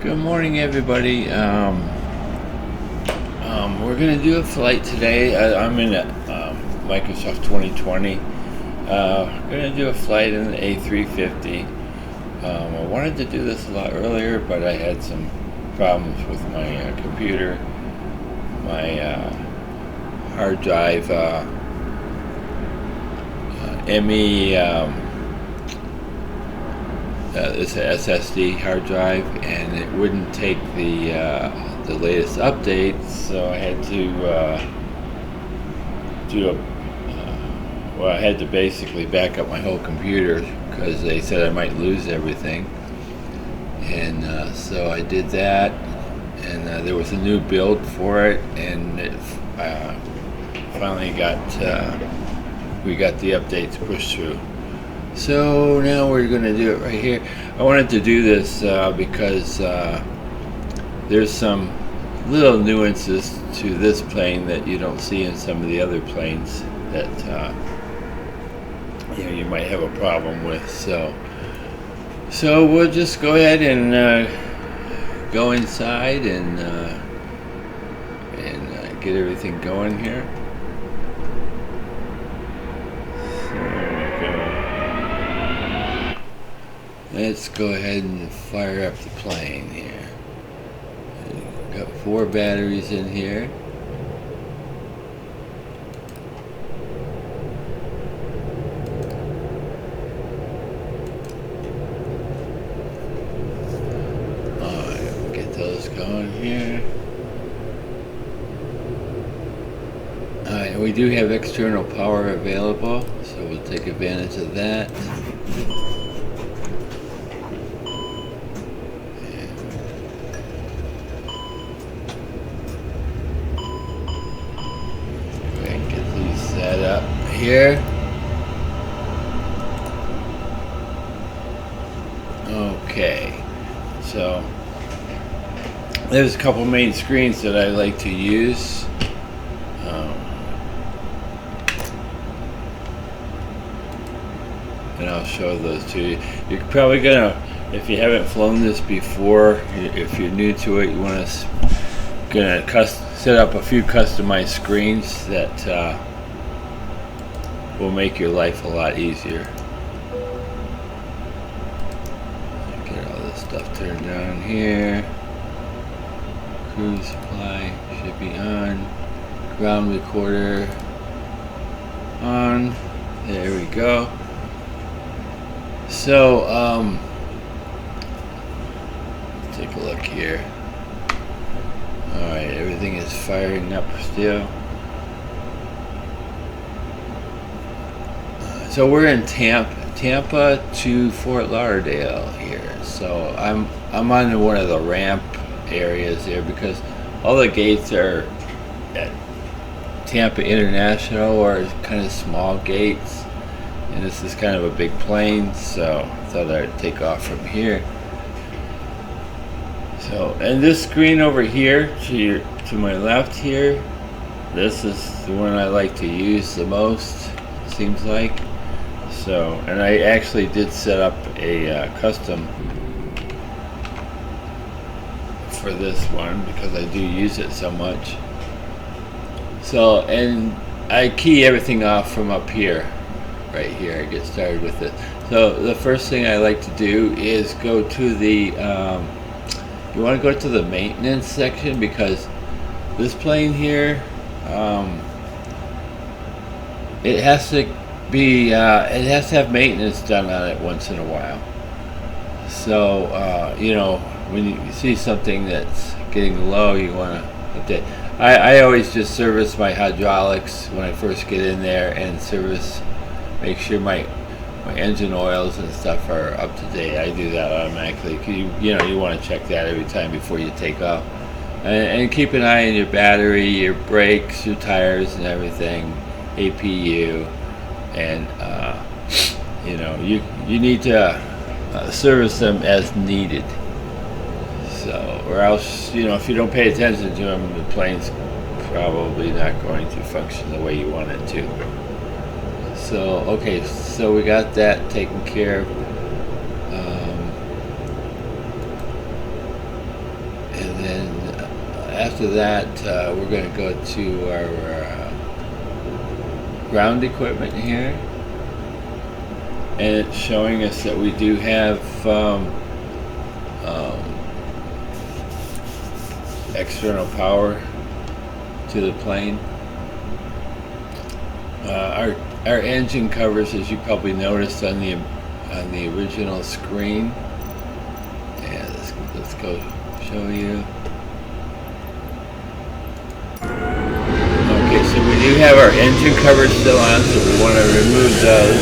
Good morning, everybody. We're gonna do a flight today. I'm in a Microsoft 2020. Gonna do a flight in the A350. I wanted to do this a lot earlier, but I had some problems with my computer. My hard drive, ME. It's an SSD hard drive, and it wouldn't take the latest updates, so I had to I had to basically back up my whole computer because they said I might lose everything, and so I did that, and there was a new build for it, and it finally we got the updates pushed through. So now we're going to do it right here. I wanted to do this because there's some little nuances to this plane that you don't see in some of the other planes that you might have a problem with. So we'll just go ahead and go inside and get everything going here. Let's go ahead and fire up the plane here. Got 4 batteries in here. Alright, we'll get those going here. Alright, we do have external power available, so we'll take advantage of that. Up here. Okay, so there's a couple main screens that I like to use. And I'll show those to you. You're probably gonna, if you haven't flown this before, if you're new to it, you want to set up a few customized screens that will make your life a lot easier. Get all this stuff turned down here. Cruise supply should be on. Ground recorder on. There we go. So take a look here. Alright, everything is firing up still. So we're in Tampa to Fort Lauderdale here. So I'm on one of the ramp areas there because all the gates are at Tampa International, or kind of small gates, and this is kind of a big plane, so I thought I'd take off from here. So, and this screen over here to my left here, this is the one I like to use the most, it seems like. So, and I actually did set up a custom for this one because I do use it so much. So, and I key everything off from up here, right here. I get started with it. So the first thing I like to do is go to the, you want to go to the maintenance section, because this plane here, it has to have maintenance done on it once in a while. So when you see something that's getting low, you want to update. I always just service my hydraulics when I first get in there, and make sure my engine oils and stuff are up to date. I do that automatically. You want to check that every time before you take off, and keep an eye on your battery, your brakes, your tires, and everything, APU. And you need to service them as needed. So, or else, if you don't pay attention to them, the plane's probably not going to function the way you want it to. So, okay, so we got that taken care of. And then after that, we're going to go to our ground equipment here. And it's showing us that we do have external power to the plane. Our engine covers, as you probably noticed on the original screen. Yeah, let's go show you. Okay, so we do have our engine covers still on, so we want to remove those.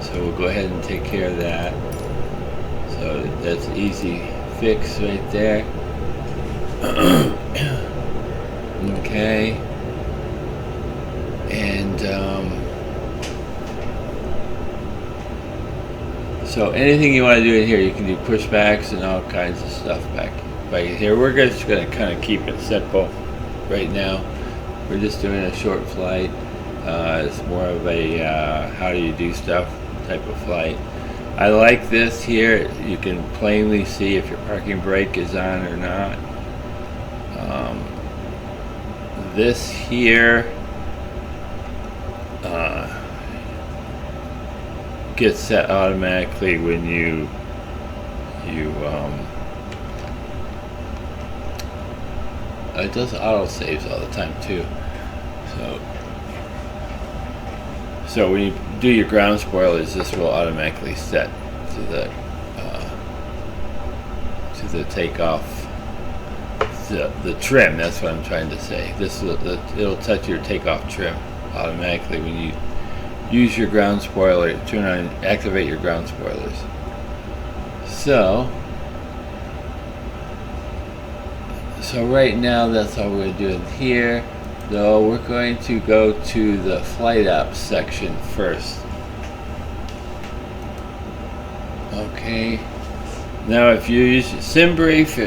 So we'll go ahead and take care of that. So that's an easy fix right there. Okay. And so anything you want to do in here, you can do pushbacks and all kinds of stuff back here. We're just going to kind of keep it simple right now. We're just doing a short flight. It's more of a how do you do stuff type of flight. I like this here. You can plainly see if your parking brake is on or not. This here gets set automatically when you it does auto saves all the time too. So when you do your ground spoilers, this will automatically set to the takeoff. The trim, that's what I'm trying to say. It'll touch your takeoff trim automatically when you use your ground spoiler. Activate your ground spoilers. So right now that's all we're doing here. Though we're going to go to the flight ops section first. Okay. Now, if you use SimBrief,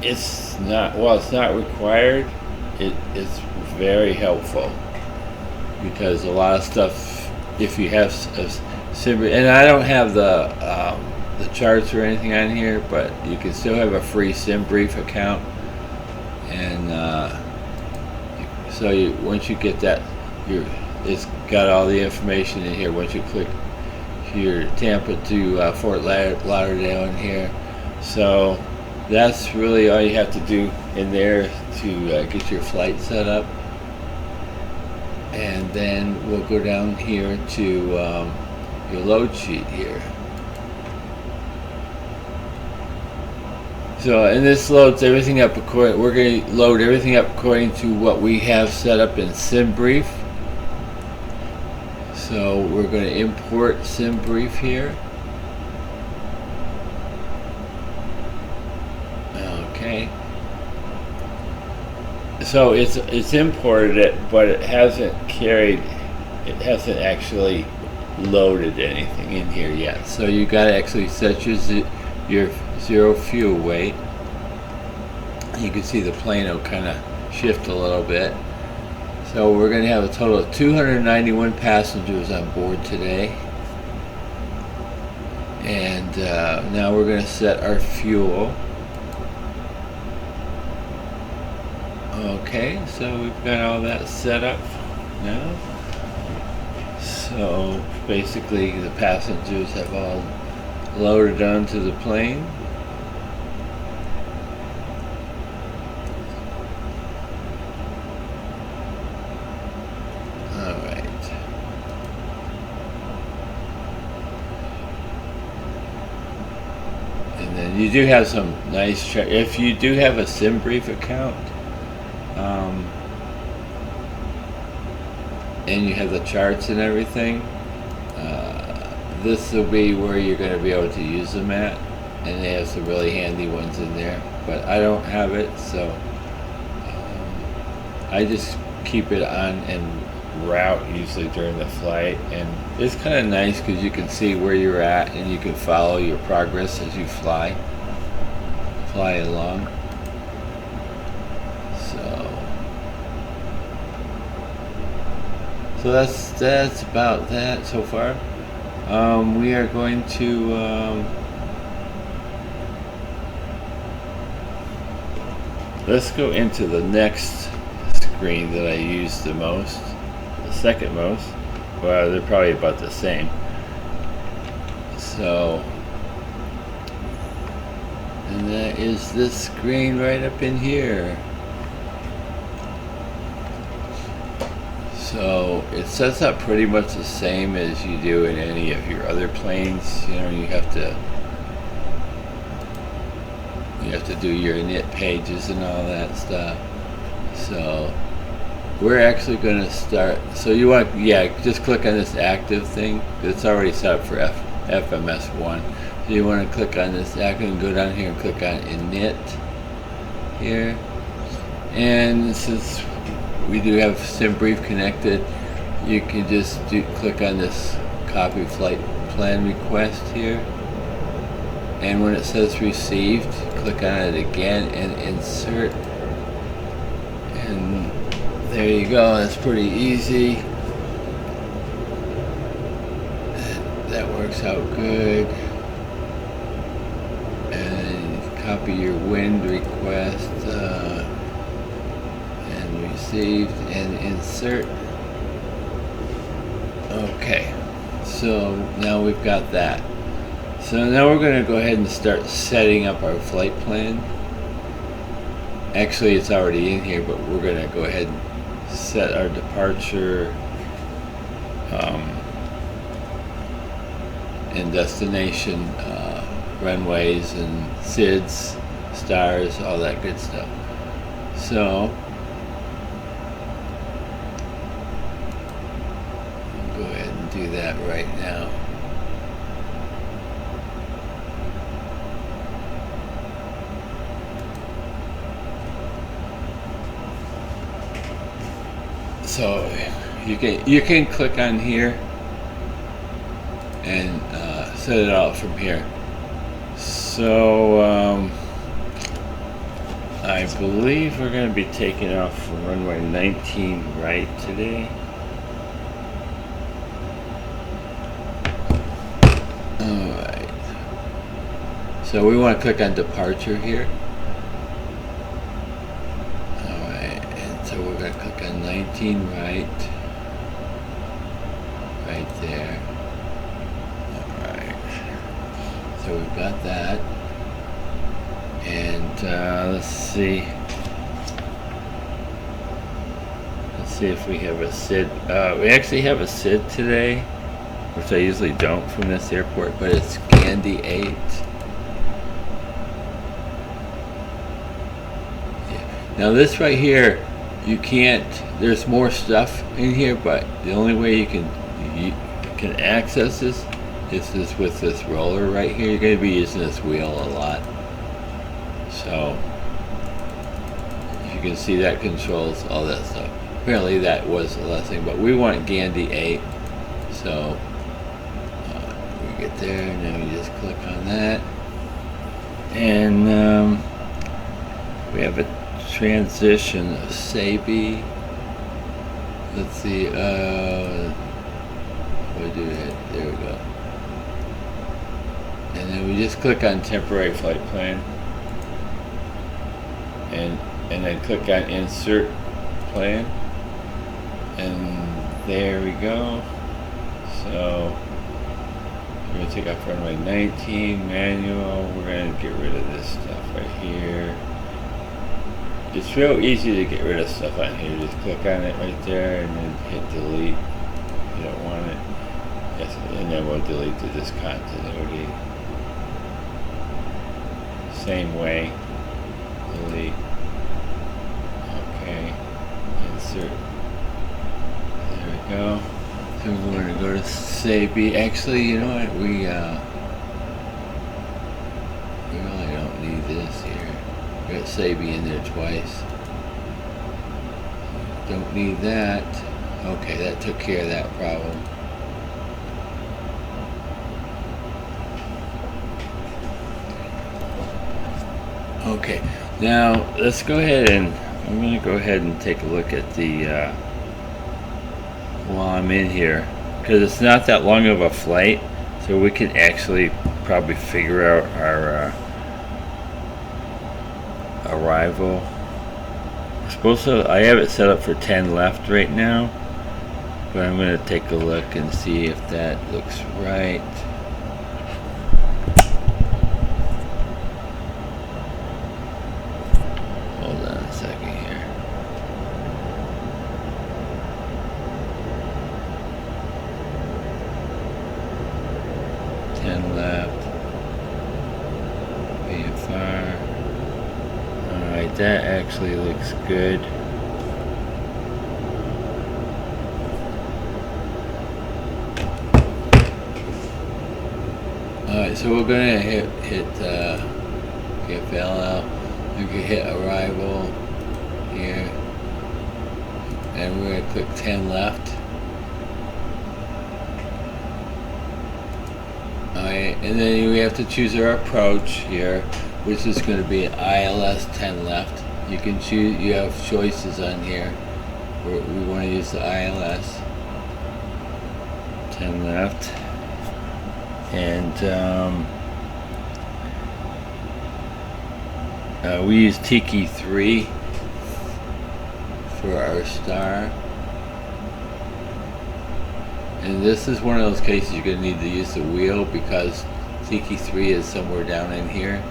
it's not required. It's very helpful because a lot of stuff, if you have SimBrief, and I don't have the charts or anything on here, but you can still have a free SimBrief account, and so once you get that, it's got all the information in here. Once you click your Tampa to Fort Lauderdale in here, so that's really all you have to do in there to get your flight set up. And then we'll go down here to your load sheet here. So, and this loads everything up according. We're going to load everything up according to what we have set up in SimBrief. So we're going to import SimBrief here. Okay. So it's imported it, but it hasn't actually loaded anything in here yet. So you got to actually set your zero fuel weight. You can see the plane will kind of shift a little bit. So we're going to have a total of 291 passengers on board today. And now we're going to set our fuel. Okay, so we've got all that set up now. So basically the passengers have all loaded onto the plane. Alright. And then you do have some nice if you do have a SimBrief account, and you have the charts and everything, this will be where you're going to be able to use them at, and they have some really handy ones in there, but I don't have it, so I just keep it on en route usually during the flight, and it's kind of nice because you can see where you're at and you can follow your progress as you fly along. So that's about that so far. We are going to let's go into the next screen that I use the most, the second most. Well, they're probably about the same. So, and that is this screen right up in here. So it sets up pretty much the same as you do in any of your other planes. You know, you have to do your init pages and all that stuff. So we're actually going to start. So you want, just click on this active thing. It's already set up for FMS1. So you want to click on this active and go down here and click on init here. And since we do have SimBrief connected, you can just click on this copy flight plan request here, and when it says received, click on it again and insert, and there you go. That's pretty easy. That works out good. And copy your wind request and received and insert. Okay, so now we've got that. So now we're going to go ahead and start setting up our flight plan. Actually, it's already in here, but we're going to go ahead and set our departure and destination runways and SIDS, stars, all that good stuff. So I'll go ahead and do that right now. So you can click on here and set it out from here. So I believe we're going to be taking off from runway 19 right today. Alright. So we want to click on departure here. So we're going to click on 19 right there. Alright, so we've got that, and let's see if we have a SID. We actually have a SID today, which I usually don't from this airport, but it's Gandhi 8. Yeah. Now this right here, you can't, there's more stuff in here, but the only way you can access this is with this roller right here. You're going to be using this wheel a lot. So you can see that controls all that stuff. Apparently that was the last thing, but we want Gandhi 8. So we get there, and then we just click on that, and we have a transition of Sabi. Let's see, we'll do that. There we go. And then we just click on temporary flight plan, and then click on insert plan, and there we go. So we're going to take off runway 19 manual. We're going to get rid of this stuff right here. It's real easy to get rid of stuff on here. Just click on it right there and then hit delete. You don't want it. Yes, and then we'll delete the discontinuity. Same way. Delete. Okay. Insert. There we go. So we're going to go to Sabi. Actually, you know what? We really don't need this here. We got Sabi in there twice. Don't need that. Okay, that took care of that problem. Okay, now let's go ahead and I'm going to go ahead and take a look at the while I'm in here, because it's not that long of a flight, so we can actually probably figure out our arrival supposed to, I have it set up for 10 left right now, but I'm going to take a look and see if that looks right. Hold on a second here. Left, VFR. Alright, that actually looks good. Alright, so we're gonna hit get bailout. We can hit arrival here, and we're gonna click 10 left. Alright, and then we have to choose our approach here, which is going to be ILS 10 left. You can choose, you have choices on here. We want to use the ILS 10 left. And we use Tiki 3 for our star. And this is one of those cases you're going to need to use the wheel because Tiki 3 is somewhere down in here.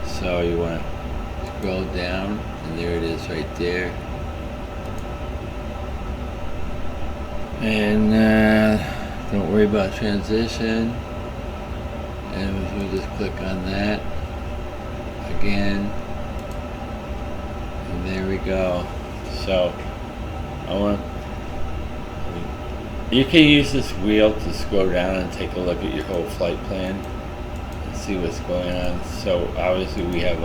So you want to scroll down, and there it is right there. And don't worry about transition. And we'll just click on that again. And there we go. So you can use this wheel to scroll down and take a look at your whole flight plan and see what's going on. So obviously we have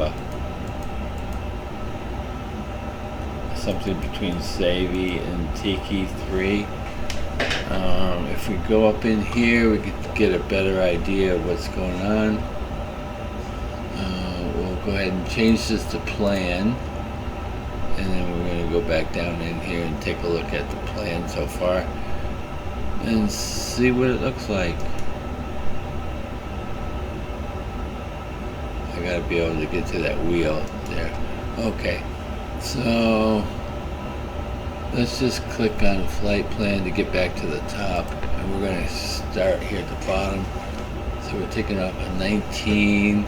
something between Savvy and Tiki 3. If we go up in here, we could get a better idea of what's going on. We'll go ahead and change this to plan, and then we're going to go back down in here and take a look at the plan so far and see what it looks like. I gotta be able to get to that wheel there. Okay, so let's just click on flight plan to get back to the top, and we're going to start here at the bottom. So we're taking off a 19,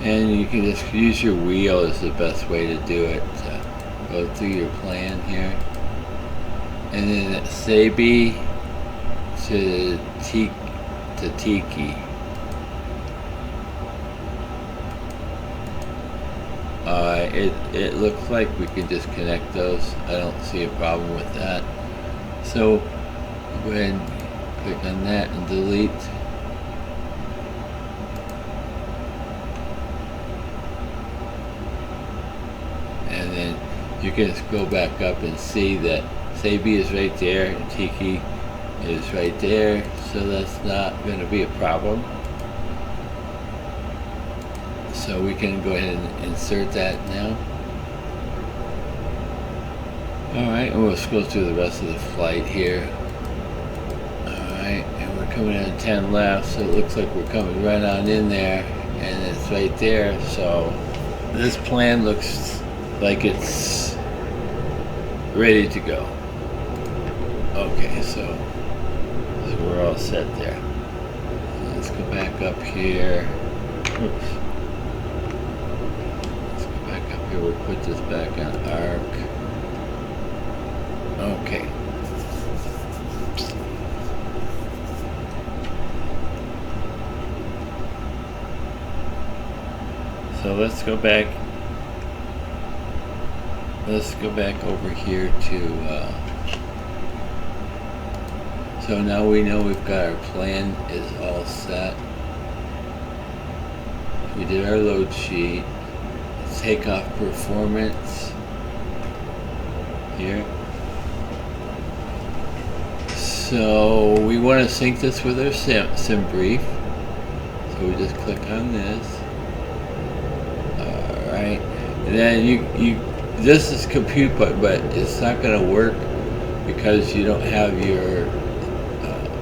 and you can just use your wheel is the best way to do it. Go through your plan here, and then at Sabi to Tiki. It looks like we can just connect those. I don't see a problem with that. So go ahead and click on that and delete. And then you can just go back up and see that Sabi is right there and Tiki is right there, so that's not going to be a problem. So we can go ahead and insert that now. Alright, and we'll scroll through the rest of the flight here. Alright, and we're coming in at 10 left, so it looks like we're coming right on in there, and it's right there. So this plan looks like it's ready to go. Okay, so we're all set there. Let's go back up here. Oops. Let's go back up here. We'll put this back on arc. Okay. So let's go back. Let's go back over here to. So now we know we've got our plan is all set. We did our load sheet. Takeoff performance here. So we want to sync this with our sim brief. So we just click on this. All right, and then this is compute, but it's not going to work because you don't have your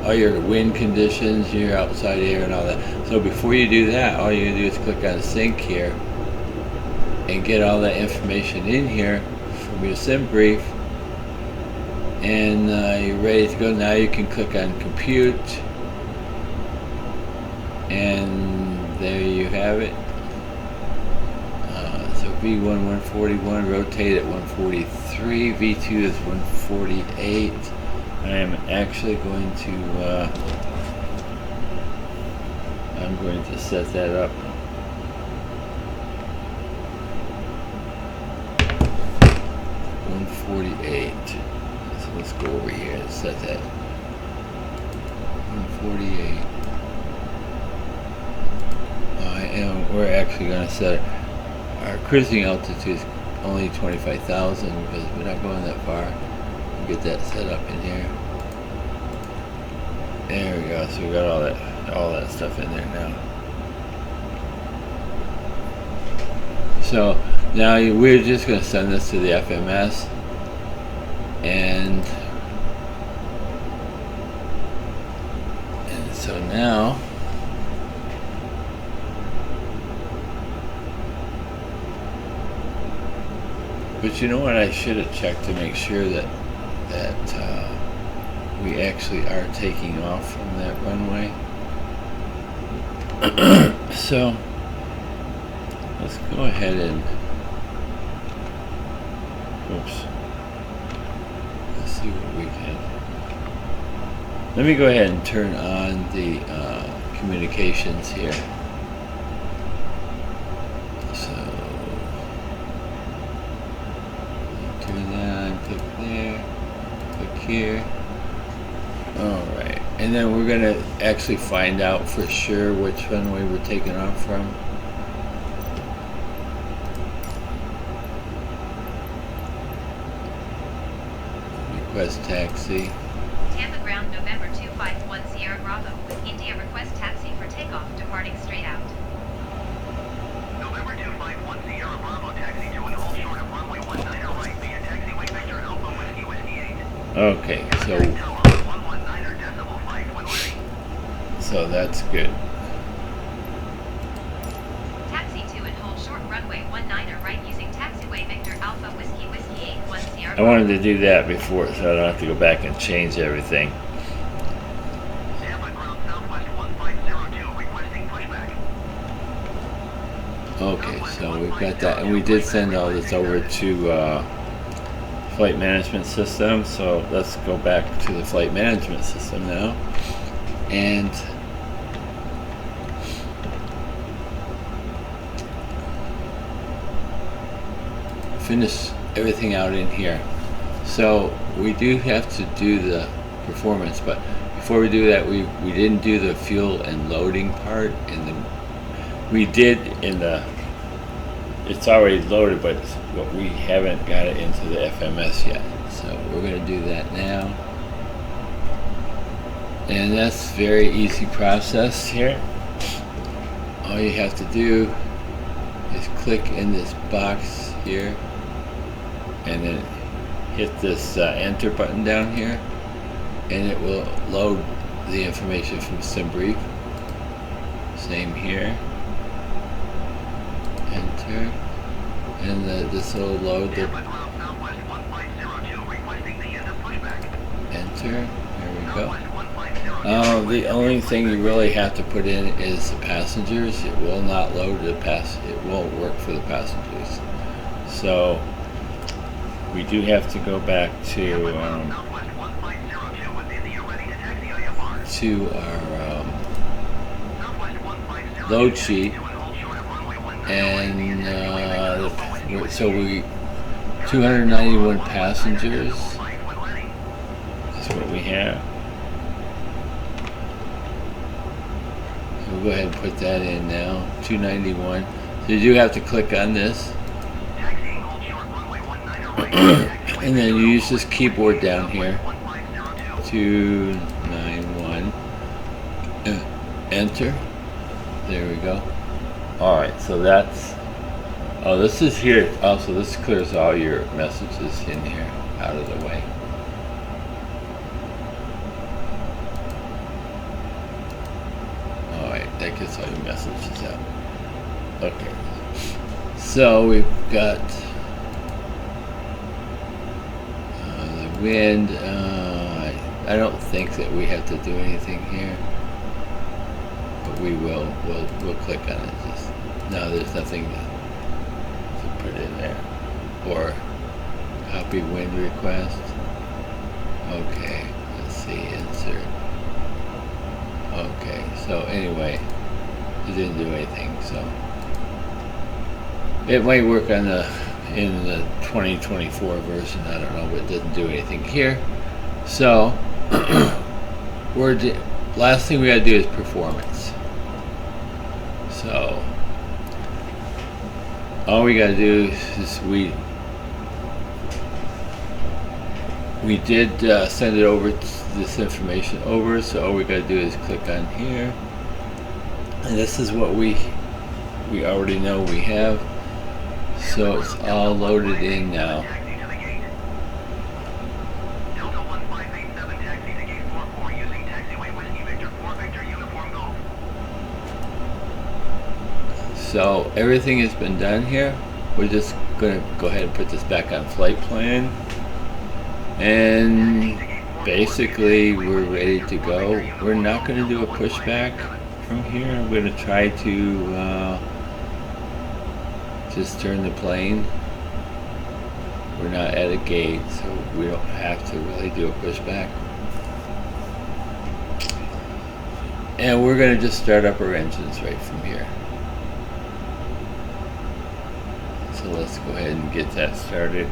all your wind conditions, your outside air, and all that. So before you do that, all you do is click on sync here and get all that information in here be a sim brief, and you're ready to go. Now you can click on compute, and there you have it. So V1 141, rotate at 143, V2 is 148. I am actually going to I'm going to set that up. 148. So let's go over here and set that. 148. We're actually going to set our cruising altitude is only 25,000 because we're not going that far. We'll get that set up in here. There we go. So we got all that stuff in there now. So now we're just going to send this to the FMS, and so now but you know what, I should have checked to make sure that we actually are taking off from that runway. So let's go ahead and let's see what we can. Let me go ahead and turn on the communications here. So turn that on, click there, click here. Alright, and then we're going to actually find out for sure which runway we're taking off from. Request taxi. Tampa ground November 251 Sierra Bravo with India, request taxi for takeoff departing straight out. November 251 Sierra Bravo, taxi to and hold short of runway 19 right via taxiway Victor Alpha Whiskey Whiskey 8. Okay, so that's good. Taxi to and hold short runway 19 right using taxiway Victor Alpha Whiskey Whiskey 81 Sierra. I wanted to do that before so I don't have to go back and change everything. Tampa ground southwest 1502 requesting pushback. Okay, so we've got that, and we did send all this over to flight management system. So let's go back to the flight management system now and finish everything out in here. So we do have to do the performance, but before we do that, we didn't do the fuel and loading part, and then we did in the, it's already loaded, but we haven't got it into the FMS yet. So we're going to do that now, and that's very easy process here. All you have to do is click in this box here and then hit this enter button down here, and it will load the information from SimBrief. Same here. Enter, and this will load the enter. There we go. The only thing you really have to put in is the passengers. It will not load the it won't work for the passengers. So we do have to go back to our load sheet, and so we 291 passengers is what we have. So we'll go ahead and put that in now. 291. So you do have to click on this. And then you use this keyboard down here. 291. Enter. There we go. Alright, so that's, oh, this is here. Also, this clears all your messages in here out of the way. Alright, that gets all your messages out. Okay. So we've got wind. I don't think that we have to do anything here, but we will. We'll click on it. Just no, there's nothing to put in there. Or copy wind request. Okay, let's see, insert. Okay, so anyway, it didn't do anything. So it might work on in the 2024 version. I don't know, but it doesn't do anything here. So last thing we gotta do is performance. So all we gotta do is we did send it over, this information over, so all we gotta do is click on here, and this is what we already know we have, so it's all loaded in now. Taxi to the gate. Delta 1587, taxi to gate 44 using taxiway Whiskey Victor 4 Victor Uniform Golf. So everything has been done here. We're just gonna go ahead and put this back on flight plan, and basically we're ready to go. We're not going to do a pushback from here. I'm going to try to just turn the plane. We're not at a gate, so we don't have to really do a pushback. And we're going to just start up our engines right from here. So let's go ahead and get that started.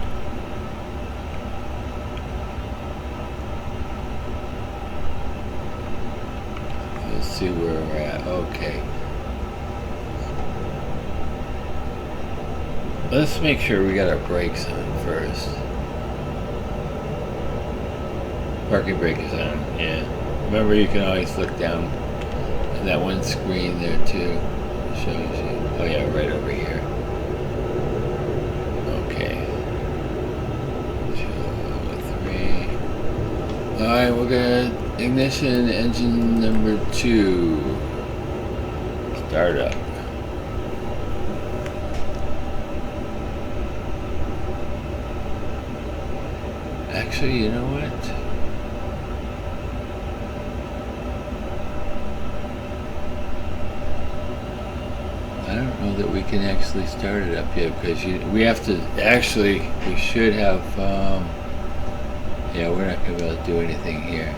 Let's see where we're at. Okay. Let's make sure we got our brakes on first. Parking brake is on, yeah. Remember, you can always look down at that one screen there too. It shows you. Oh yeah, right over here. Okay. 2, 3. Alright, we're gonna ignition engine number 2. Start up. Actually, you know what? I don't know that we can actually start it up yet, because we have to actually, we should have, yeah, we're not going to be able to do anything here.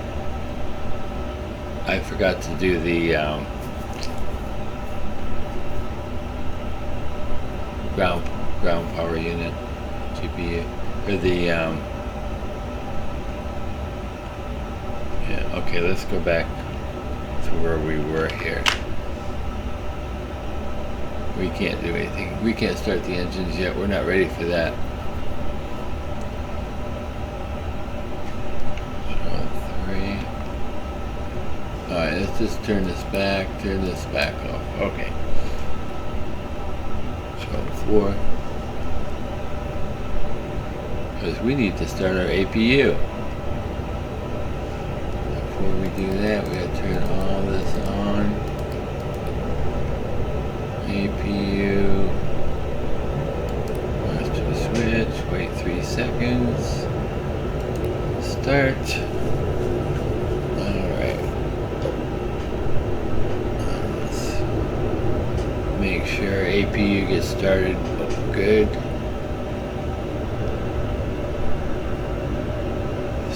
I forgot to do the ground power unit, GPU, or the yeah, okay, let's go back to where we were here. We can't do anything. We can't start the engines yet. We're not ready for that. So 3. Alright, let's just turn this back off. Okay. So 4. Because we need to start our APU. Before we do that, we gotta turn all this on. APU, master switch, wait 3 seconds, start. Alright, let's make sure APU gets started good.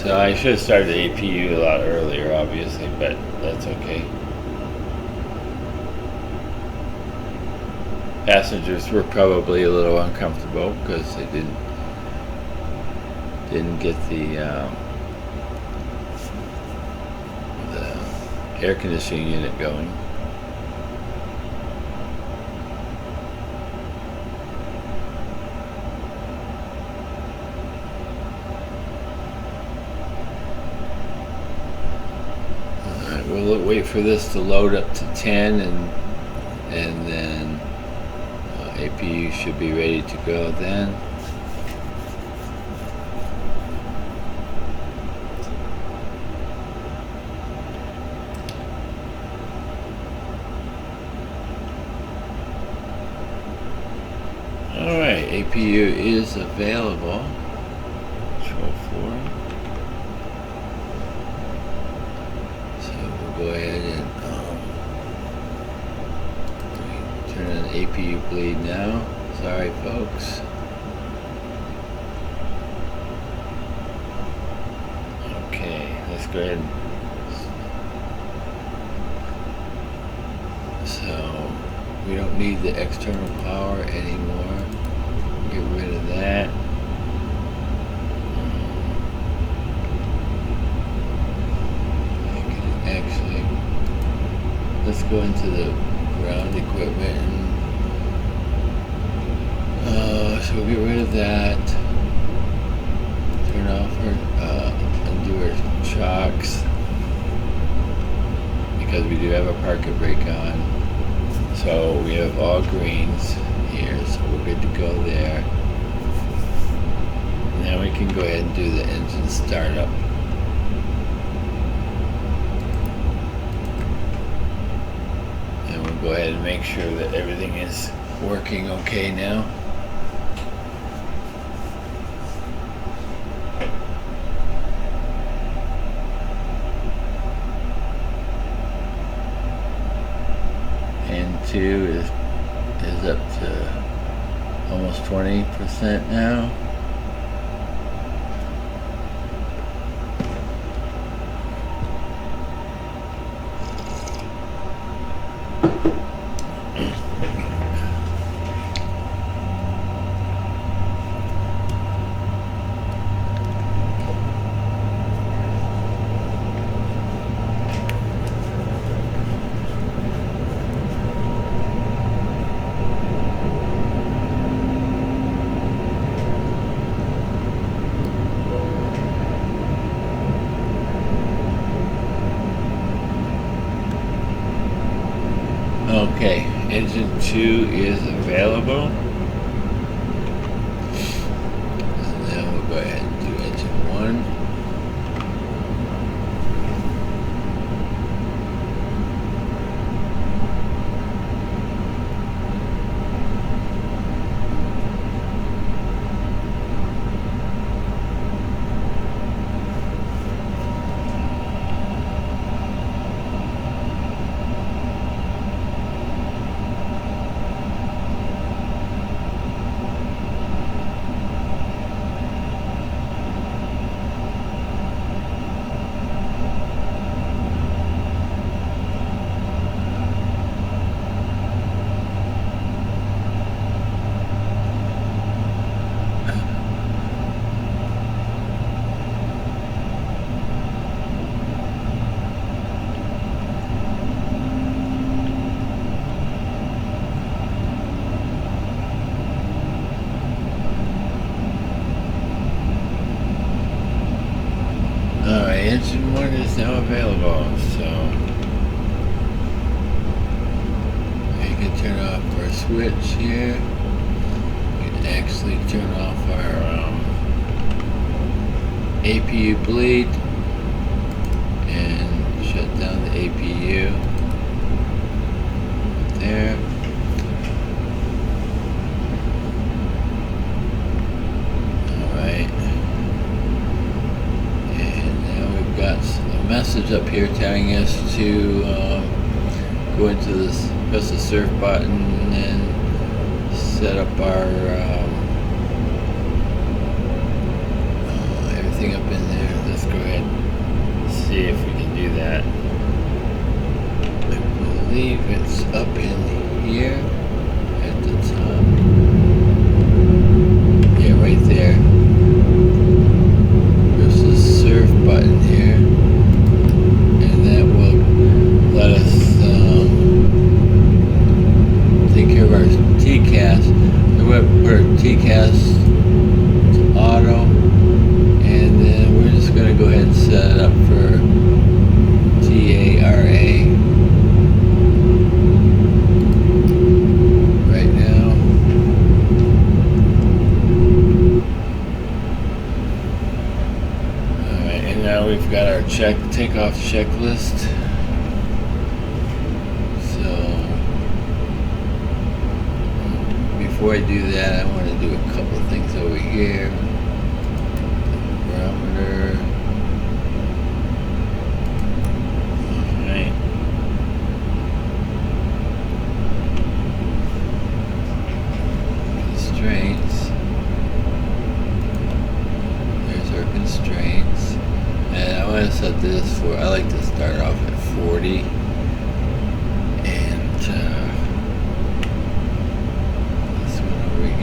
So I should have started the APU a lot earlier, obviously, but that's okay. Passengers were probably a little uncomfortable because they didn't get the air conditioning unit going. Alright, we'll wait for this to load up to 10, and then APU should be ready to go then. Alright, APU is available. Control 4. go ahead and turn on the APU bleed now. Sorry, folks. Okay, let's go ahead. So we don't need the external power anymore. Get rid of that. Actually, let's go into the ground equipment and so we'll get rid of that. Turn off our undo our shocks because we do have a parking brake on. So we have all greens here, so we're good to go there. Now we can go ahead and do the engine startup. And we'll go ahead and make sure that everything is working okay now. N2 is up to almost 20% now. Okay, engine 2 is available. And now we'll go ahead and do engine 1. Alright, engine 1 is now available, so you can turn off our switch here. You can actually turn off our APU bleed and shut down the APU there. A message up here telling us to go into this, press the surf button and set up our everything up in there. Let's go ahead and see if we can do that. I believe it's up in here at the top. Yeah, right there. There's the surf button here. That will let us take care of our TCAS. So we'll put our TCAS to auto, and then we're just going to go ahead and set it up for TARA right now. Alright, and now we've got our takeoff checklist. So before I do that, I want to do a couple of things over here. Barometer. Alright.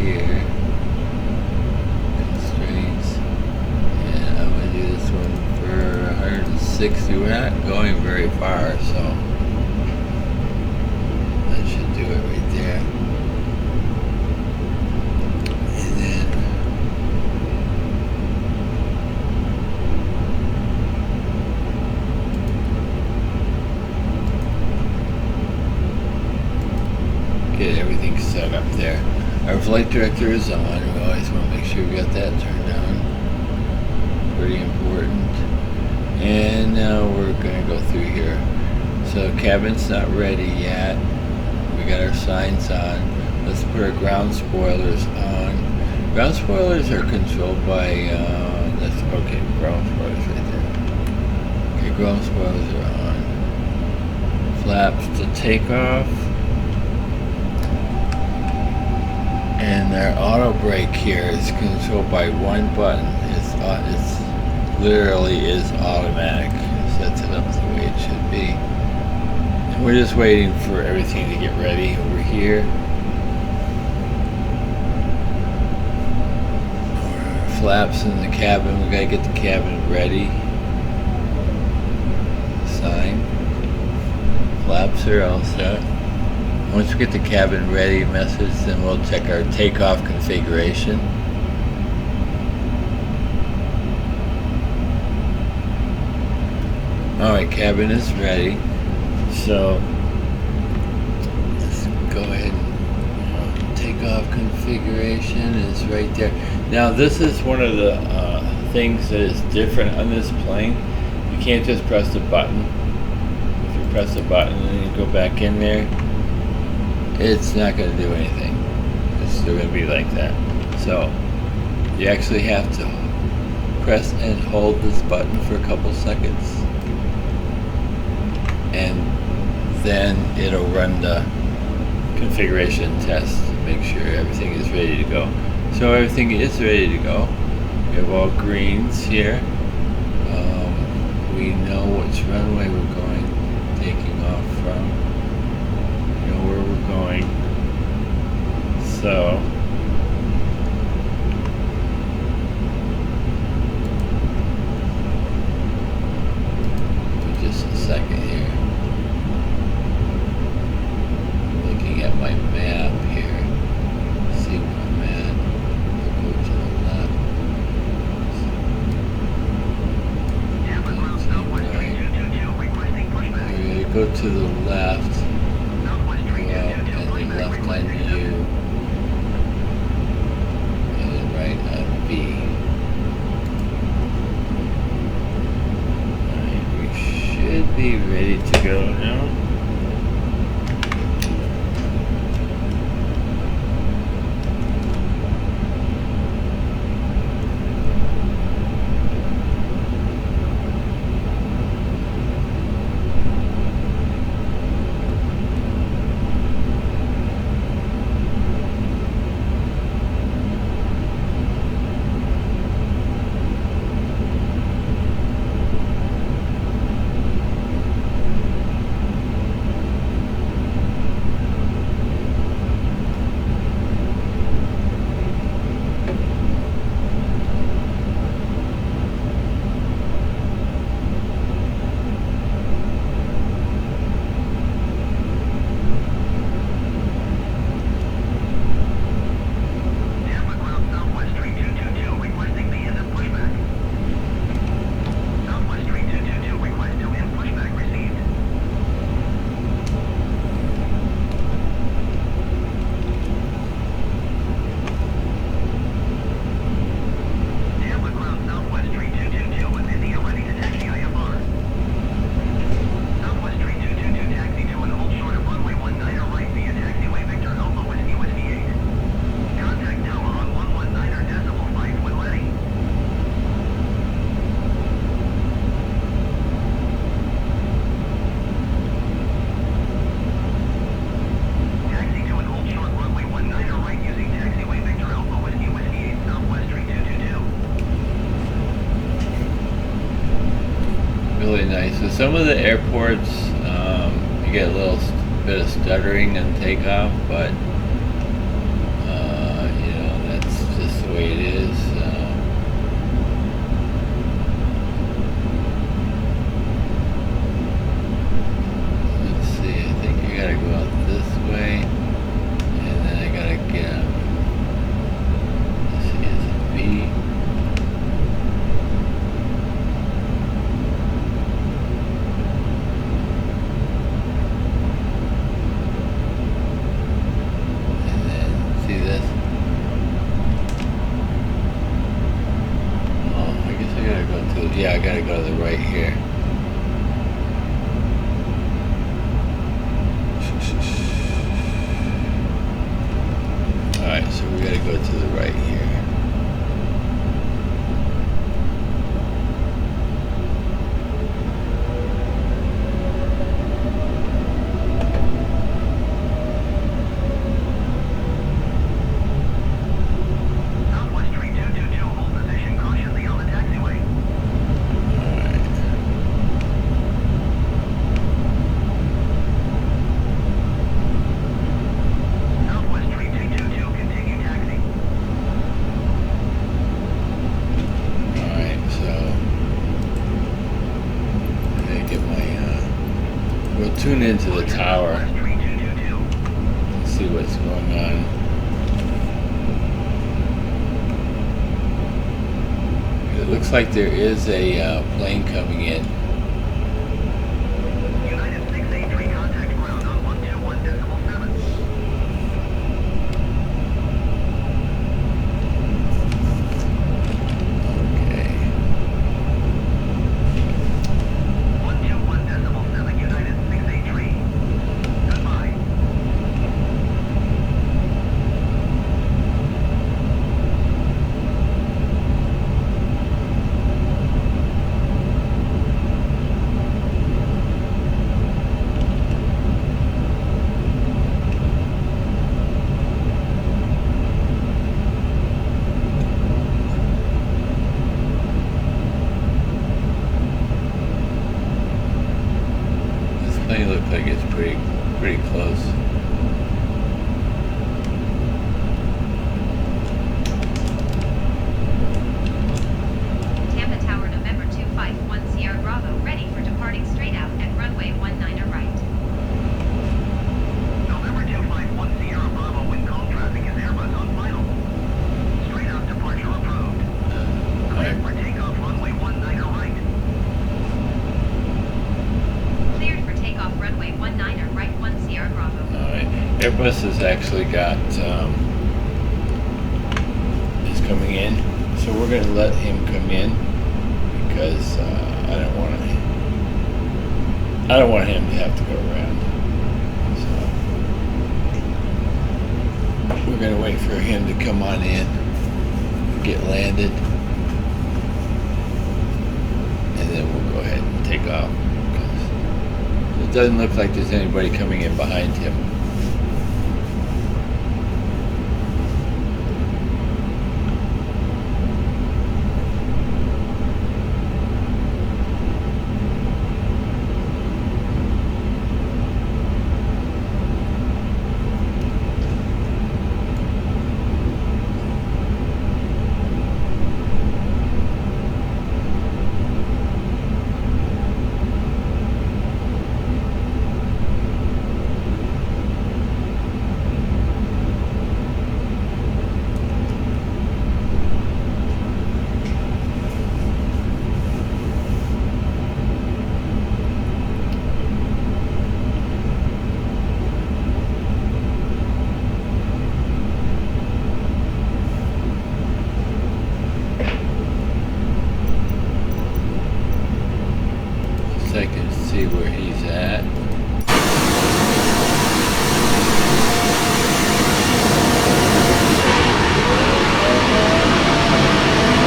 here. Constraints. And I'm going to do this one for 160. We're not going very far, so that should do it right there. And then get everything set up there. Our flight director is on. We always want to make sure we got that turned on. Pretty important. And now we're going to go through here. So cabin's not ready yet. We got our signs on. Let's put our ground spoilers on. Ground spoilers are controlled by, okay, ground spoilers right there. Okay, ground spoilers are on. Flaps to take off. And our auto brake here is controlled by one button. It's literally is automatic. Sets it up the way it should be. And we're just waiting for everything to get ready over here. Our flaps in the cabin. We gotta get the cabin ready. Sign. Flaps are all set. Once we get the cabin ready message, then we'll check our takeoff configuration. Alright, cabin is ready. So let's go ahead and takeoff configuration is right there. Now this is one of the things that is different on this plane. You can't just press the button. If you press the button and you go back in there, it's not going to do anything. It's still going to be like that. So you actually have to press and hold this button for a couple seconds, and then it'll run the configuration test to make sure everything is ready to go. So everything is ready to go. We have all greens here. We know which runway we're going, taking off from. Where we're going. So for just a second here. Looking at my map here. See where I'm at. Go to the left. Go to the left. Left on U and right on B. Alright, we should be ready to go now. Really nice. So some of the airports, you get a little bit of stuttering and takeoff, but go to the right here. Southwest 3222, hold position cautiously on the taxiway. Alright. Southwest 3222, continue taxi. Alright, so I get my we'll tune into the tower Southwest 3222. and see what's going on. It looks like there is a plane coming in. United 683, contact ground on 121.7. Okay. 121.7, United 683. Goodbye. This plane looks like it's pretty close. Tampa Tower, November 251 Sierra Bravo, ready for departing straight out at runway 19 right. November 251 Sierra Bravo, wind calm traffic is Airbus on final. Straight out departure approved. Cleared for takeoff, runway 19 right. Cleared for takeoff, runway 19 right, 1 Sierra Bravo. Alright. Airbus has actually got is coming in. So we're gonna let him come in because I don't want him to have to go around. So we're gonna wait for him to come on in, get landed, and then we'll go ahead and take off. 'Cause it doesn't look like there's anybody coming in behind him. Second, see where he's at.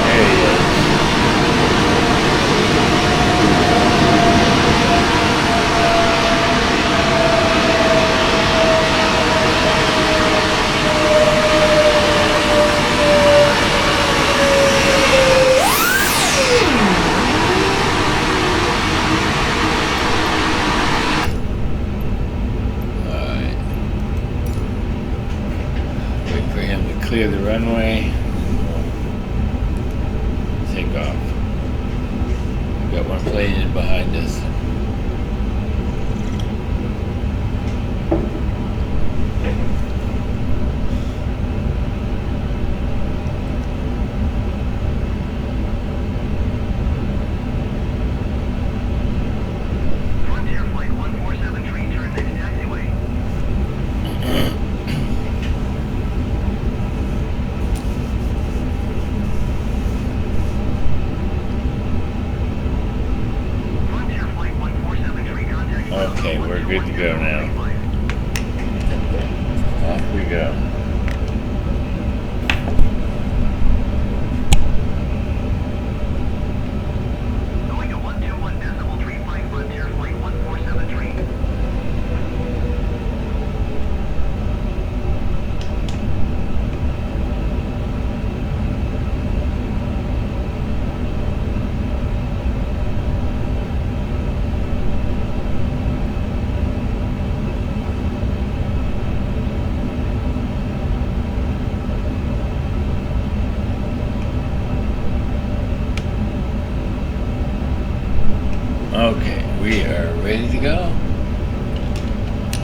There he is. Alright. Wait for him to clear the runway. Take off. We've got one plane in behind us. Frontier flight 1473, turn next taxiway. Frontier flight 1473, contact ground Okay, on we're good to go now. 121.5. Off we go. ready to go.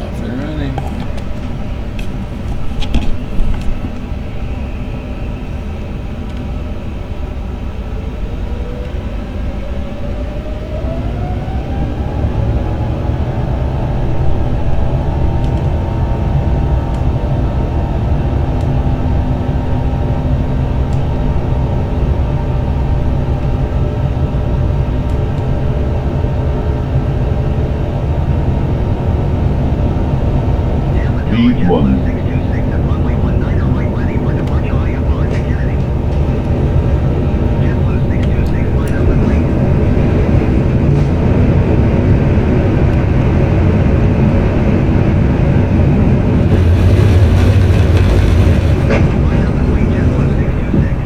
Off and running. Speed 1. 626 at runway 19 right ready for departure IFR to Kennedy. JetBlue 626 line up and wait. Line up and wait, JetBlue 626.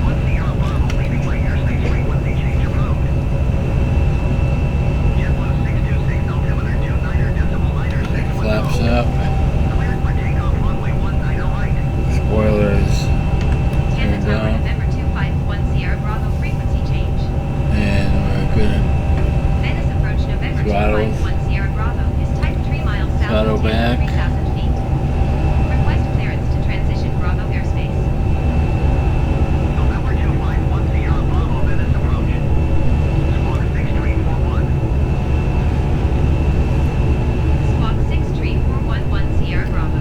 One Sierra Bravo leaving right airspace frequency change approved. JetBlue 626 altimeter 29.9 6 Flaps up. Cleared for takeoff runway 19 right. Spoilers Tampa turned Tower, on. November 251 Sierra Bravo frequency change. And we're gonna Venice approach November Throttle. 251 Sierra Bravo is type 3 miles south Throttle of Tampa, back. 3,000 feet. Request clearance to transition Bravo airspace. November 251 Sierra Bravo Venice approach. Squawk 6341. Squawk 63411 Sierra Bravo.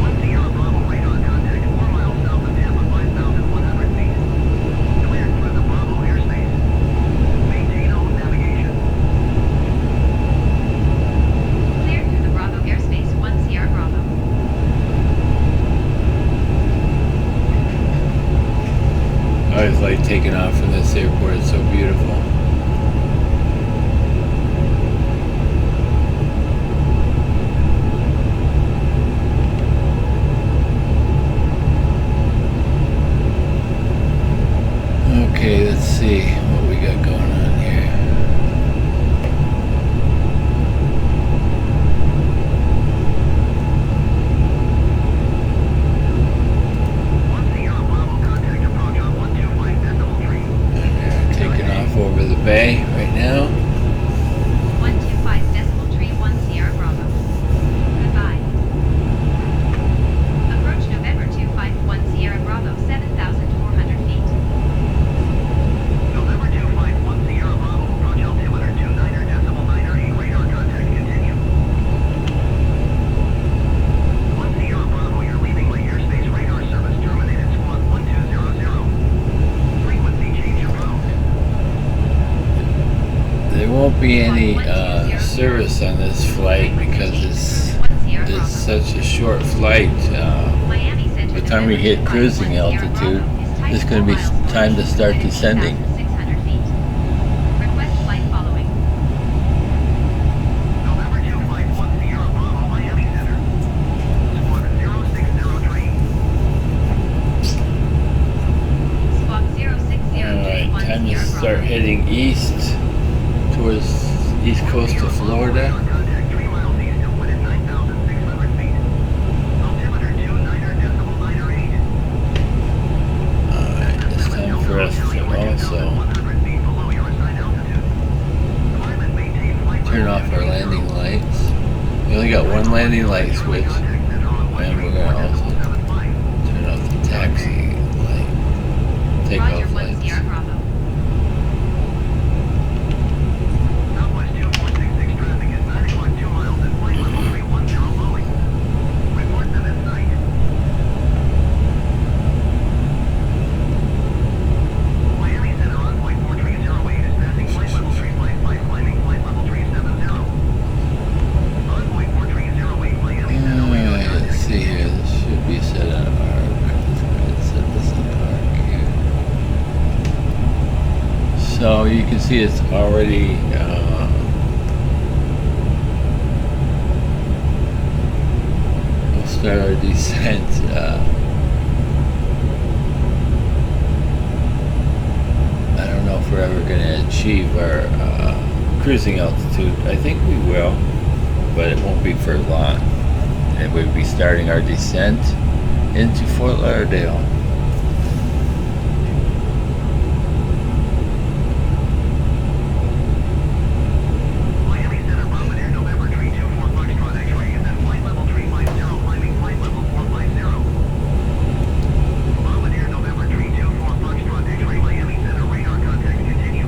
1 Sierra Bravo radar contact 4 miles south of Tampa, 5,100 feet. Cleared through the Bravo airspace. Maintain home navigation. Cleared through the Bravo airspace 1 Sierra Bravo. I always like taking off from this airport. It's so beautiful. Okay, let's see what we got going on here. One Sierra Bravo contact approach on 125.3. We're taking off over the bay right now. 125.3 Sierra Bravo. Goodbye. Approach November 251 Sierra Bravo 7,400 feet. November 251 Sierra Bravo approach altimeter 29.9 radar contact continue. 1 Sierra Bravo, you're leaving my airspace radar service terminated. Squawk 1200. Frequency change approved. There won't be any service on this flight because it's such a short flight. Miami By Center, the time we hit November cruising 251 Sierra altitude, Bravo is type it's going to be 4 miles time to start descending. 8,600 feet. Request flight following. November 251 Sierra Bravo, Miami Center. Squawk 0603. Squawk 0603 Alright, time to Sierra start Bravo. heading east towards east coast of Florida. Contact 3 miles east to wind at 9,600 feet. Altimeter 29.9. Alright, it's time for us to also 100 feet below your assigned altitude. Climb and maintain flight turn off our landing lights. We only got one landing light switch, and we're going to also turn off the taxi light, Roger, takeoff 1 lights. Sierra Bravo. Southwest 2466 traffic is 9.2 miles at flight level 310 Boeing. Report them at sight. Miami Center envoy 4308 is passing flight level 355, climbing flight level 370. Envoy 4308 Miami Center radar Alright, let's contact. see here. This should be set on arc. Let's set this on arc here. So you can see it's already we'll start our descent. I don't know if we're ever going to achieve our cruising altitude. I think we will, but it won't be for long. and we'll be starting our descent into Fort Lauderdale. Miami Center, Brahman Air, November 324 Foxtrot X-ray is at flight level 350, climbing flight level 450. Brahman Air, November 324 Foxtrot X-ray, Miami Center, radar contact continue.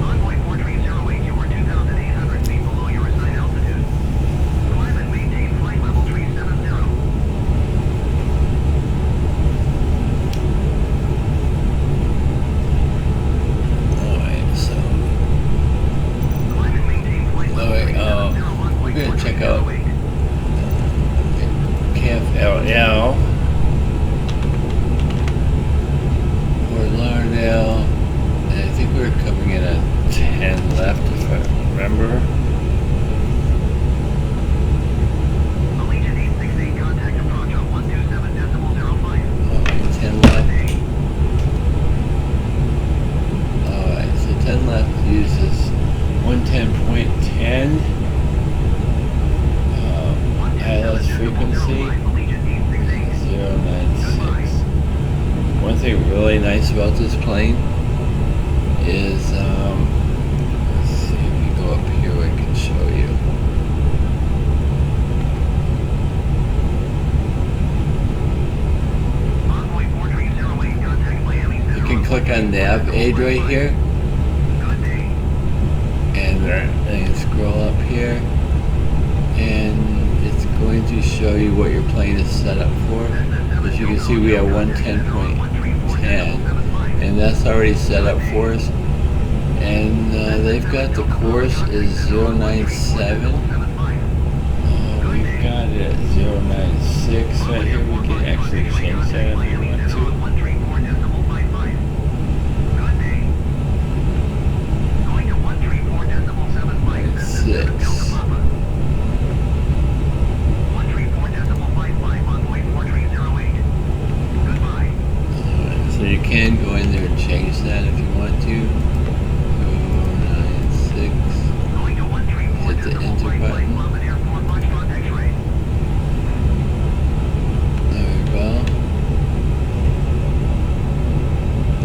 Envoy 4308, you are 2,800 feet below your assigned altitude. Climb and maintain flight level 370. Alright, so Climb and maintain flight level 370. we're gonna check out KFLL Fort Lauderdale, and I think we're coming in at 10 left if I remember. Allegiant 868, contact approach on 127.05. Alright, 10 left. Alright, so 10 left uses 110.10 ILS frequency 096. One thing really nice about this plane is, let's see, if we go up here I can show you. Envoy 4308, contact Miami Center. You can click on nav aid right here, Good day. and then scroll up here, and it's going to show you what your plane is set up for. As you can see, we have 110.10, and that's already set up for us. And they've got the course is 097. We've got it at 096 right here. We can actually change that if we want to. 134.55. Good day. Going to 134.75. It's 6. 134.55, Envoy 4308. Goodbye. So you can go in there and change that if you want to. 096. Going to Hit the enter button. Brahman Airport, Foxtrot X-ray. There we go.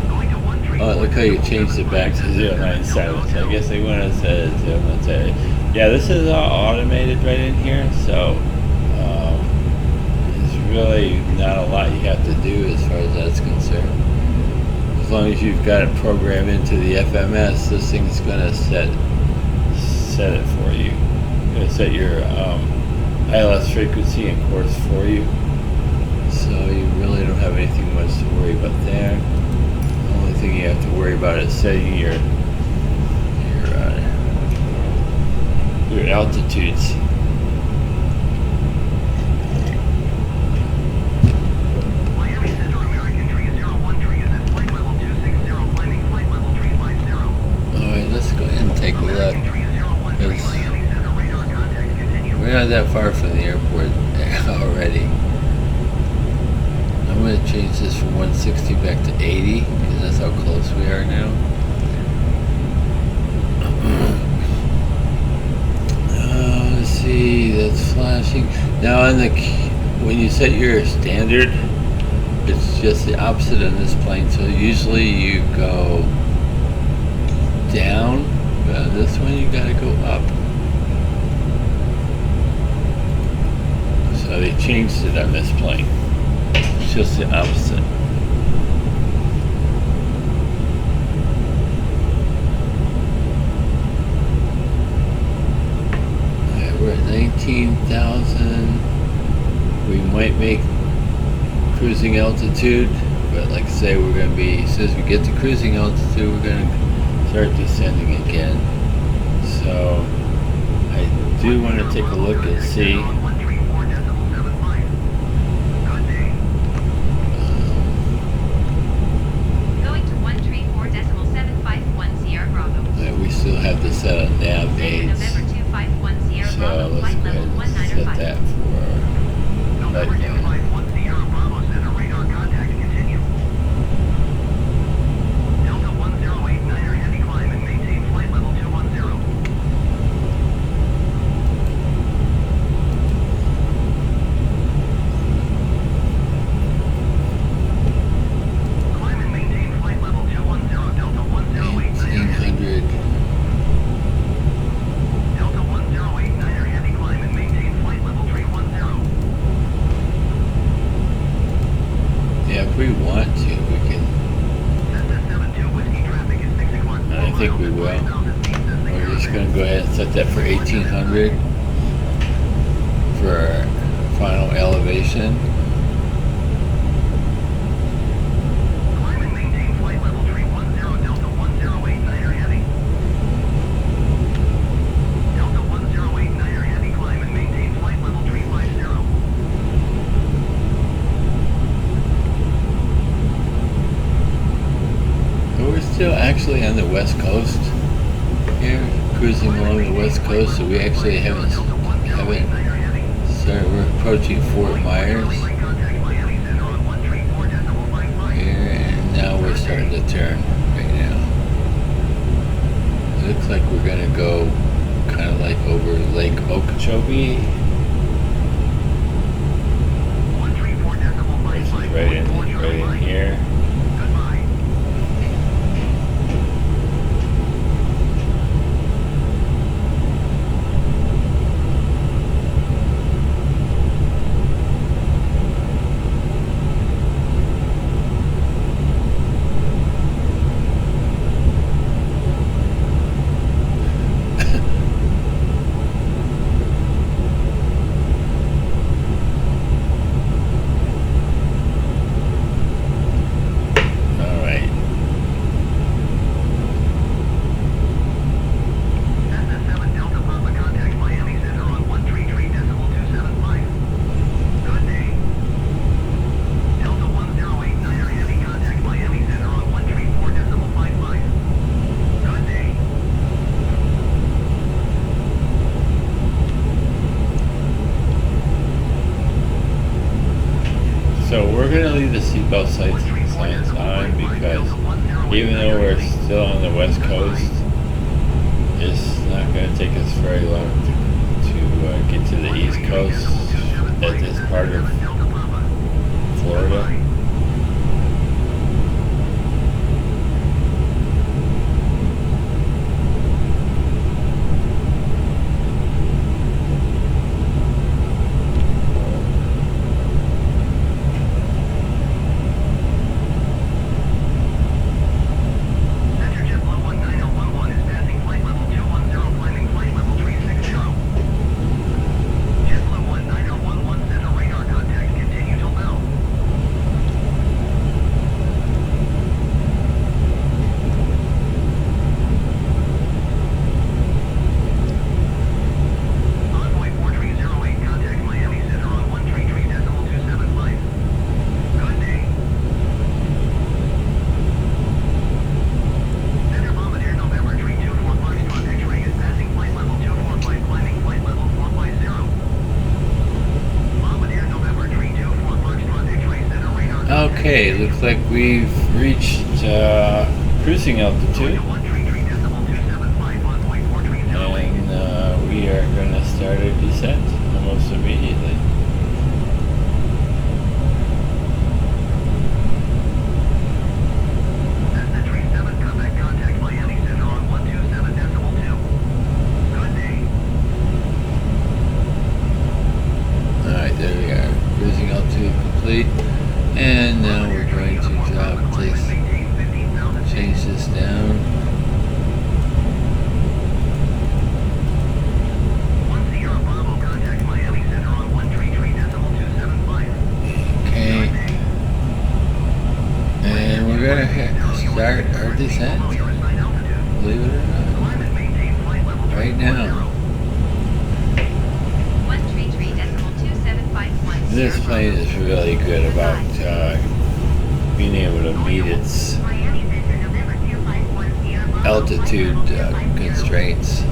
Going to 134. Oh, look how you changed it back to 097. So I guess they want us at 097. Yeah, this is all automated right in here, so there's really not a lot you have to do as far as that's concerned. As long as you've got it programmed into the FMS, this thing's gonna set it for you. It's gonna set your ILS frequency and course for you. So you really don't have anything much to worry about there. The only thing you have to worry about is setting your altitudes. Miami Center, American 301 is at flight level 260, climbing flight level 350. Alright, let's go ahead and take a look. American 301 Miami Center, radar contact continue. We're not that far from the airport already. I'm going to change this from 160 back to 80 because that's how close we are now. Let's see, that's flashing. Now on when you set your standard, it's just the opposite on this plane. So usually you go down, but on this one you got to go up. So they changed it on this plane. It's just the opposite. Alright, we're at 19,000. We might make cruising altitude, but like I say, we're going to be, as soon as we get to cruising altitude, we're going to start descending again. So I do want to take a look and see. Going to 134.751 Sierra Bravo. We still have to set a nav aids. November 251 Sierra So Bravo, let's flight go level ahead and set 195. that for November right now. 251 Sierra Bravo Center, radar contact continue. Delta 1089er, heavy climb and maintain flight level 210. think we will. We're just going to go ahead and set that for 1800 for our final elevation. Climb and maintain flight level 310 Delta 1089er heavy. Delta 1089er heavy, climb and maintain flight level 350. We're still actually on the west coast here, cruising along the west coast, so we actually haven't started. We're approaching Fort Myers here, and now we're starting to turn right now. It looks like we're gonna go kind of like over Lake Okeechobee, which is right in here. So we're going to leave the seatbelt signs on because even though we're still on the west coast, it's not going to take us very long to get to the east coast at this part of Florida. Okay, looks like we've reached cruising altitude, and we are going to start our descent almost immediately. Alright, there we are, cruising altitude complete. And now we're going to change this down. Okay. And we're going to start our descent, believe it or not, right now. This plane is really good about being able to meet its altitude constraints.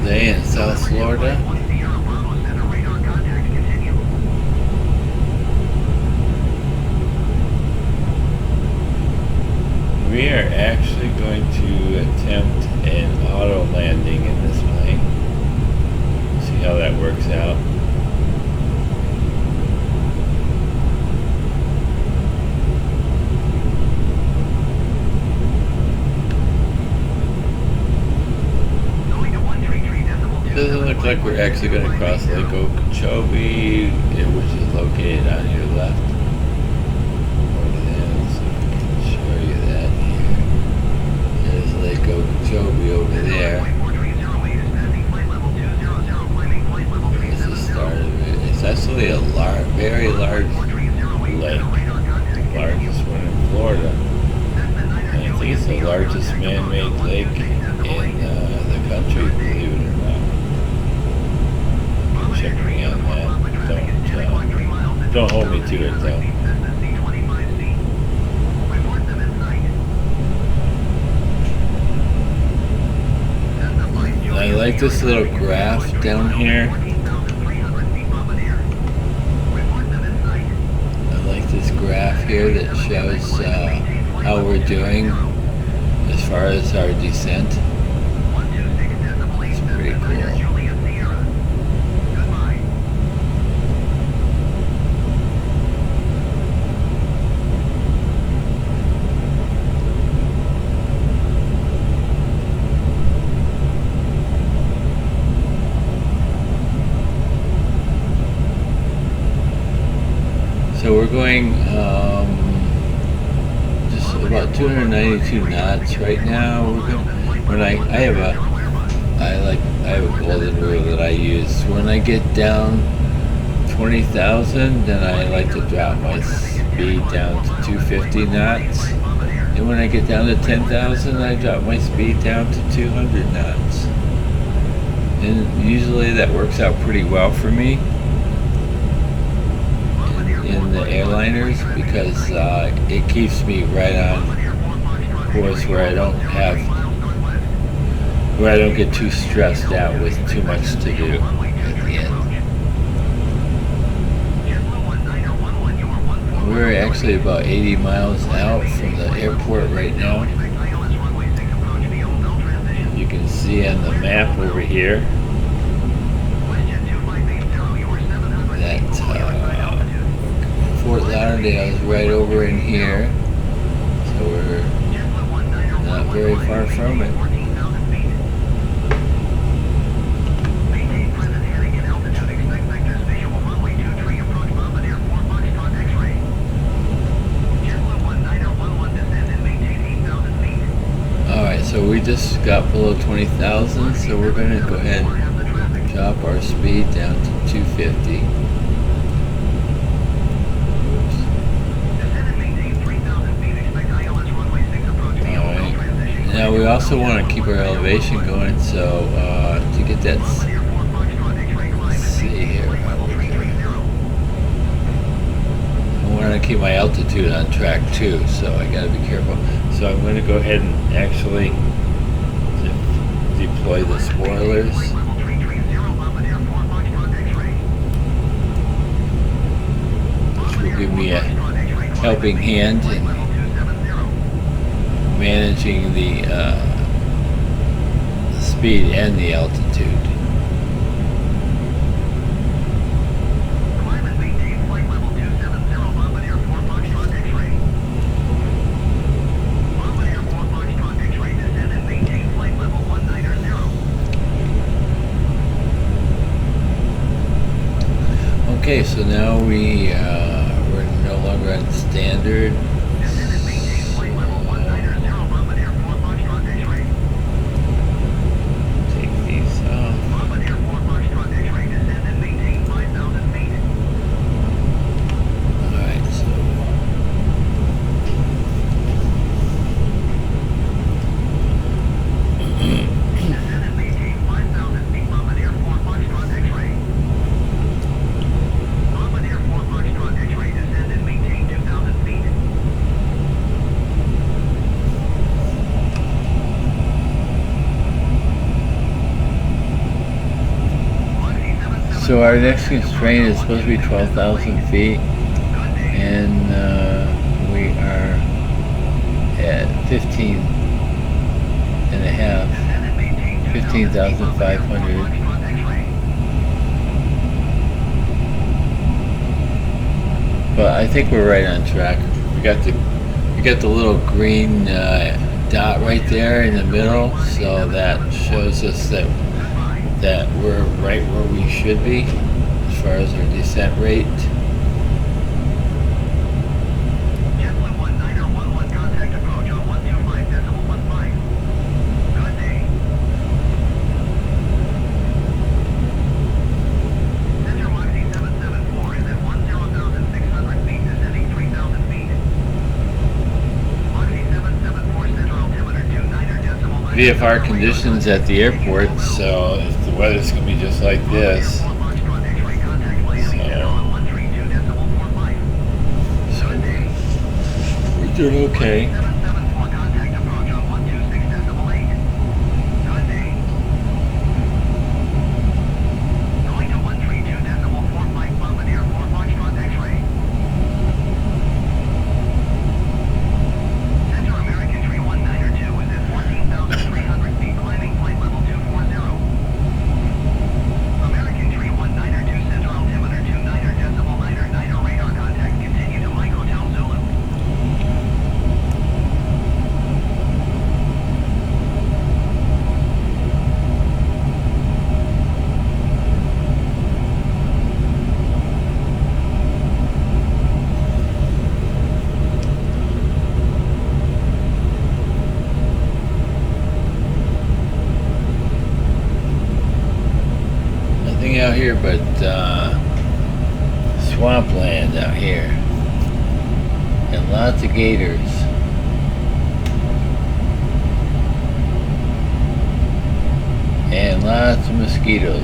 day in South Florida. One Sierra Bravo Center, radar contact continue. We are actually going to attempt an auto landing in this plane. See how that works out. Going to 133.2. Doesn't look like we're actually going to cross Lake Okeechobee, which is located on your left. Over there, let's see if I can show you that here. There's Lake Okeechobee over there. This is the start of it. It's actually a very large lake, the largest one in Florida. And I think it's the largest man-made lake in the country, believe it or not. Check me on that. Don't hold me to it though. I like this little graph down here. I like this graph here that shows how we're doing as far as our descent. It's pretty cool. So we're going just about 292 knots right now. We're going, when I have a golden rule that I use. When I get down 20,000, then I like to drop my speed down to 250 knots. And when I get down to 10,000, I drop my speed down to 200 knots. And usually that works out pretty well for me in the airliners, because it keeps me right on course where I don't get too stressed out with too much to do at the end. We're actually about 80 miles out from the airport right now. You can see on the map over here that Fort Lauderdale is right over in here, so we're not very far from it. Alright, so we just got below 20,000, so we're going to go ahead and drop our speed down to 250. Now we also want to keep our elevation going, so to get that, let's see here, I want to keep my altitude on track too, so I got to be careful. So I'm going to go ahead and actually deploy the spoilers. Which will give me a helping hand in managing the speed and the altitude. Okay, so now we're no longer on standard. So our next constraint is supposed to be 12,000 feet, and we are at 15 and a half, 15,500. But I think we're right on track. We got the little green dot right there in the middle, so that shows us that we're right where we should be as far as our descent rate. VFR conditions at the airport, so if the weather's going to be just like this, so we're doing okay. Out here but swampland out here, and lots of gators, and lots of mosquitoes.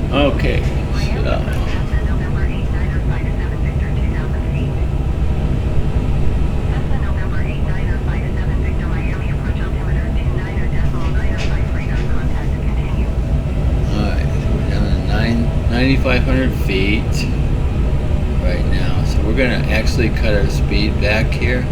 Okay, so alright, we're down to 9,500 feet right now, so we're going to actually cut our speed back here.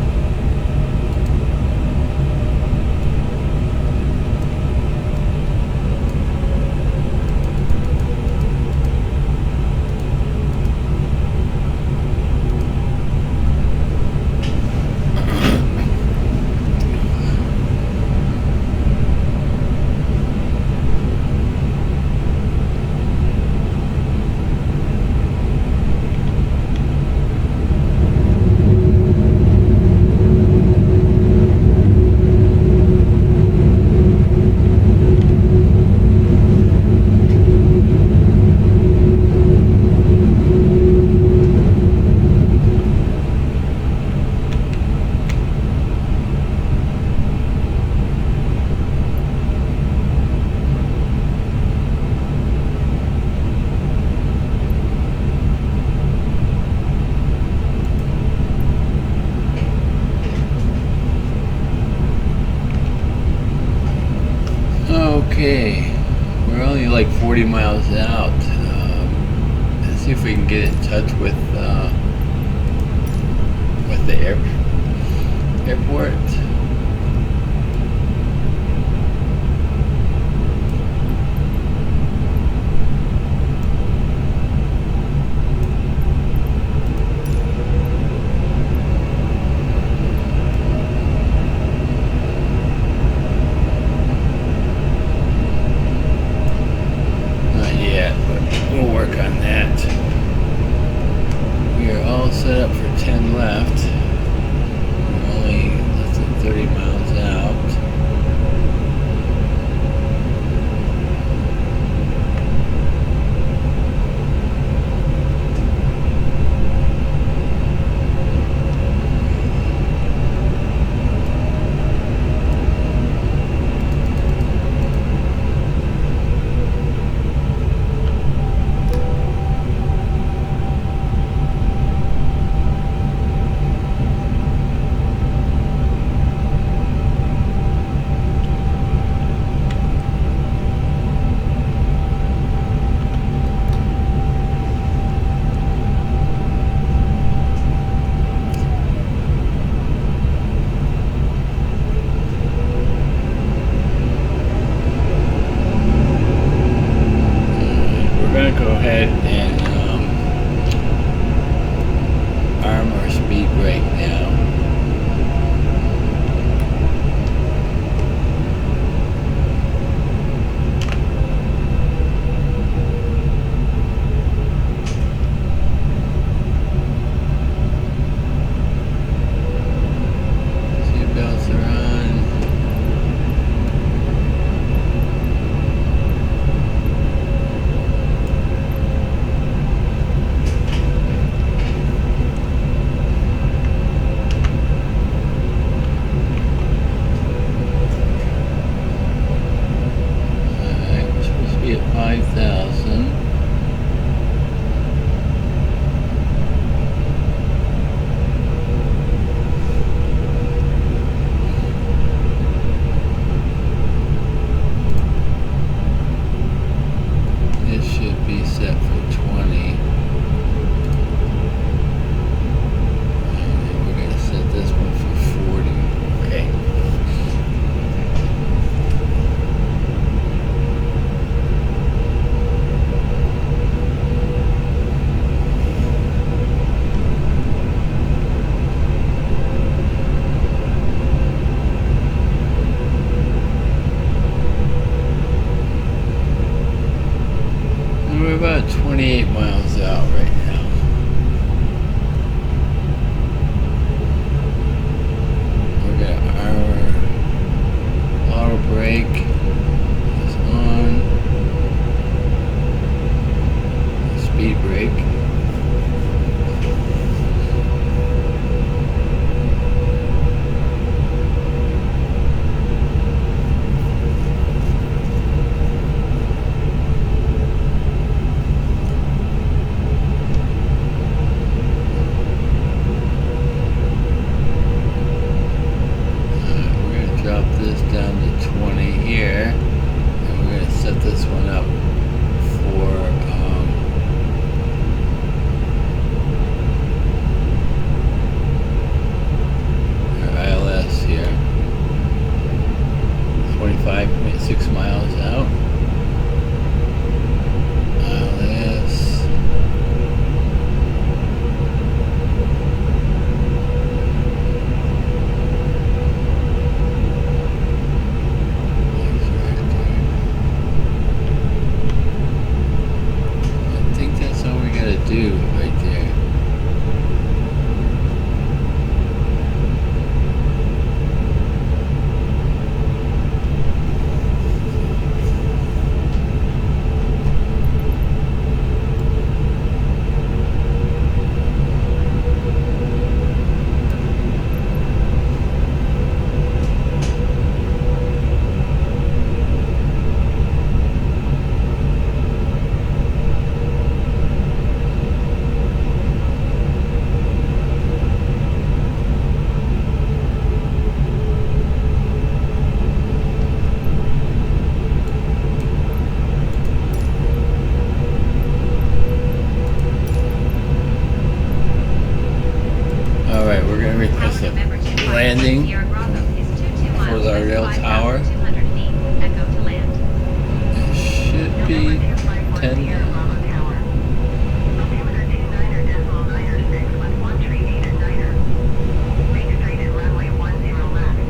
Okay, we're only like 40 miles out. Let's see if we can get in touch with the airport. we're gonna go ahead and arm our speed brake now. Seatbelts are on. Alright, we're supposed to be at 5,000. This should be set for 20. And then we're gonna set this one for 40. Okay. And we're about 28 miles out right now. We're gonna our auto brake is on. Speed brake. We're gonna drop this down to 20 here, and we're gonna set this one up for our ILS here. 25.6 miles out. ILS. I think that's all we gotta do right there. Alright, we're gonna request a Remember to landing Sierra Bravo is 22 for miles, Lauderdale 55,200 Tower. feet. Echo to land. It should be 10. Sierra Bravo Tower. Altimeter 29.906 with 138 at niner. Make straight at runway 10 left.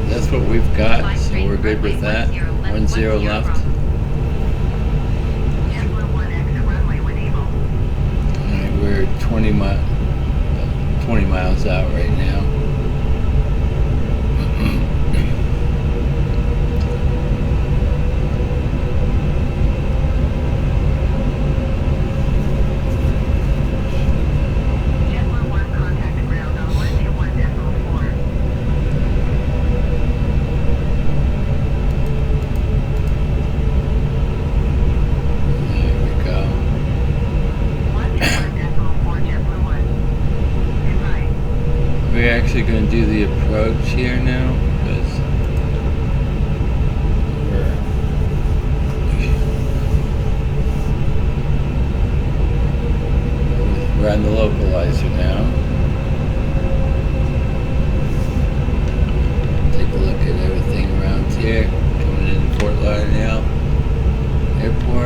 That's what we've got, Fly so straight we're good with that. 10 Sierra left. Bravo. JetBlue 1X at runway when able. Alright, we're 20 miles out right now. JetBlue 1 contact ground on 121.4. There we go. 121.4 JetBlue 1. Goodbye. We're actually going to do the approach here now, because we're on the localizer now. Take a look at everything around here. Coming into Fort Lauderdale Airport.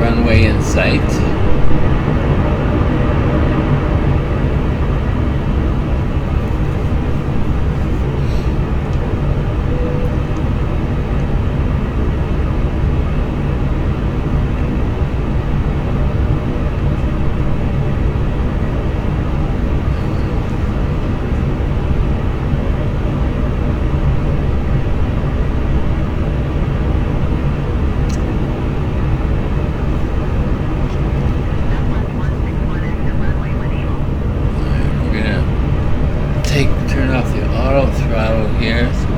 runway in sight. Turn off the auto throttle here, so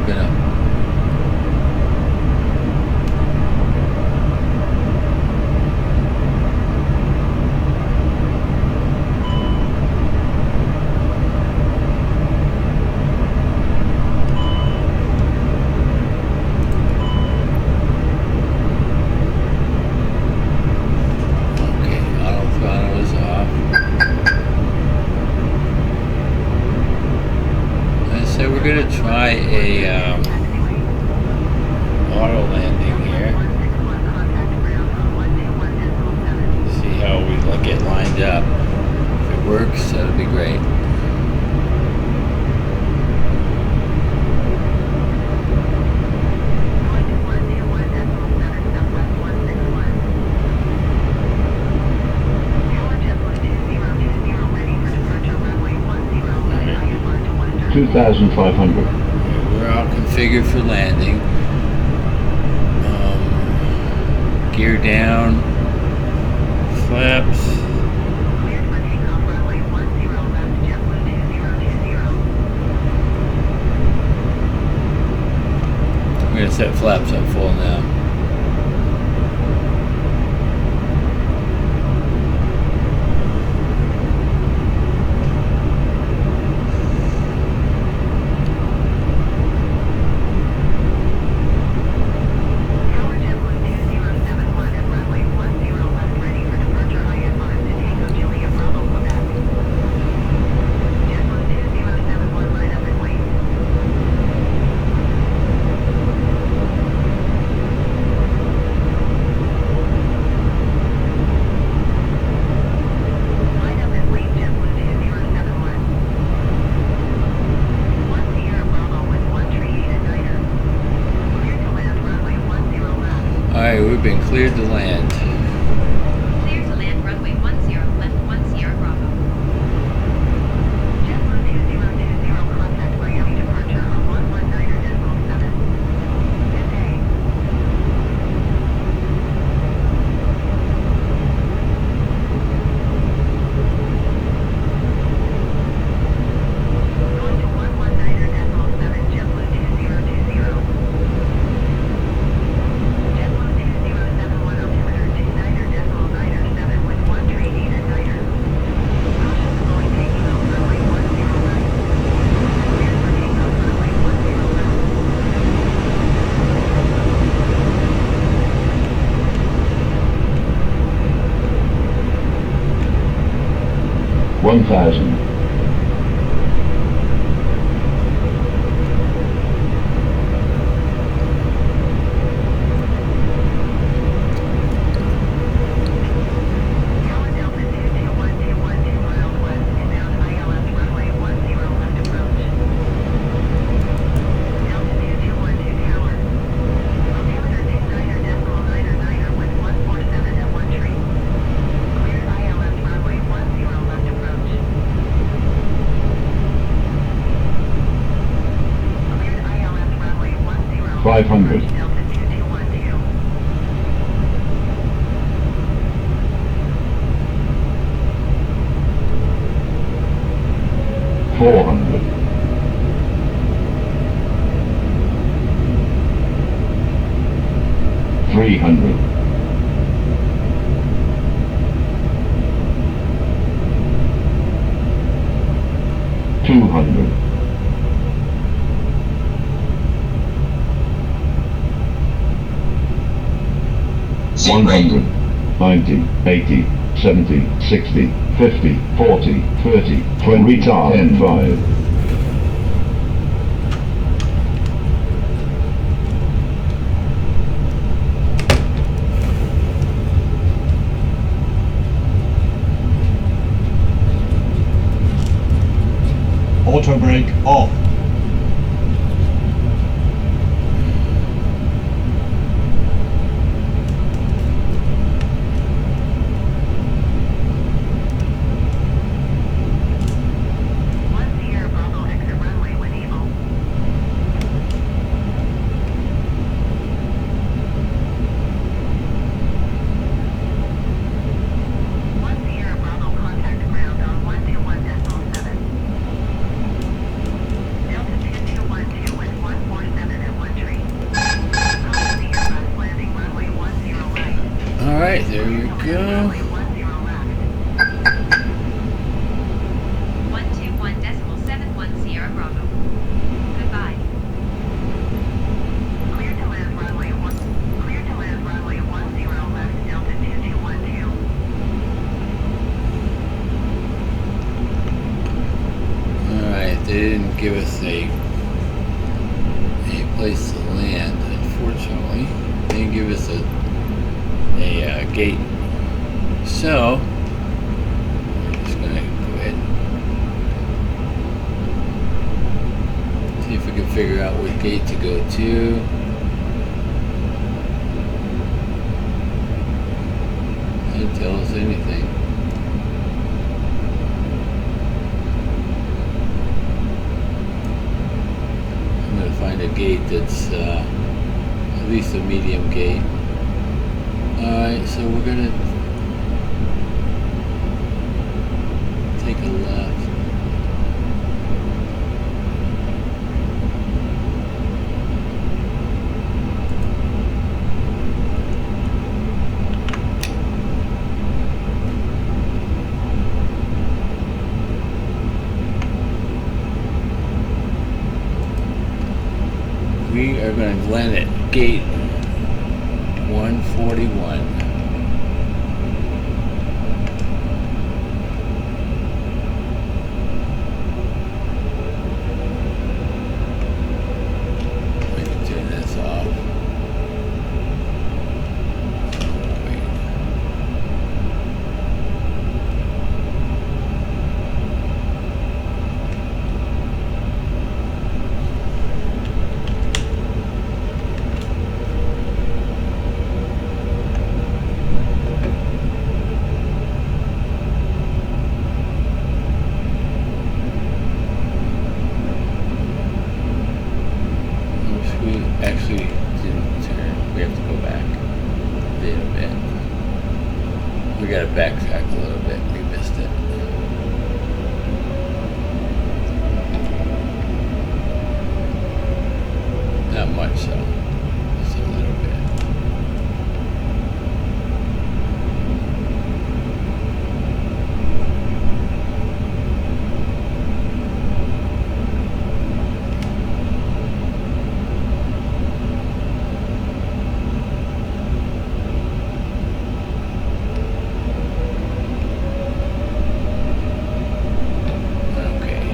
we're gonna try a auto landing here. See how we get lined up. If it works, that'll be great. Right. 2,500. We're all configured for landing. Gear down, flaps. We're going to set flaps up full now. Alright, we've been cleared to land. Clear to land runway 10 left 10 Bravo. JetBlue 2020 contact Miami departure on 119.7. Good day. Going to 119.7 JetBlue 2020. One thousand. Five hundred. 400. 300. 200. 100, 90, 80, 70, 60, 50, 40, 30, 20, 10, 5. Auto brake off. One Sierra Bravo, exit runway when able. One Sierra Bravo, contact ground on 121.7. Delta 2212 with 147 at one tree. Call the Airbus landing runway 10 right. All right, there you go. Runway 10 left. 121.71 Sierra Bravo. Goodbye. Clear to land runway 10 left, Delta 2212. All right, they didn't give us a place to land, unfortunately. They didn't give us a gate. So we're just gonna go ahead and see if we can figure out what gate to go to. Doesn't tell us anything. I'm gonna find a gate that's at least a medium gate. Alright, so we're gonna take a left. We are going to land at gate 141. We can turn this off. Wait. We actually didn't turn. We have to go back. Did a bit. We gotta backtrack a little bit. We missed it. Not much though. Just a little bit. Okay.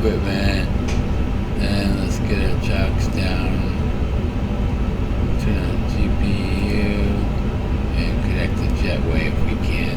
equipment, and let's get our chocks down. Turn on GPU and connect the jetway if we can.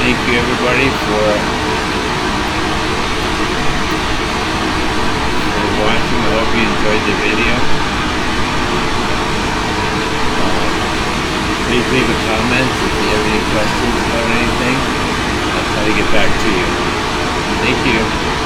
Thank you everybody for watching. I hope you enjoyed the video. Please leave a comment if you have any questions about anything. I'll try to get back to you. Thank you.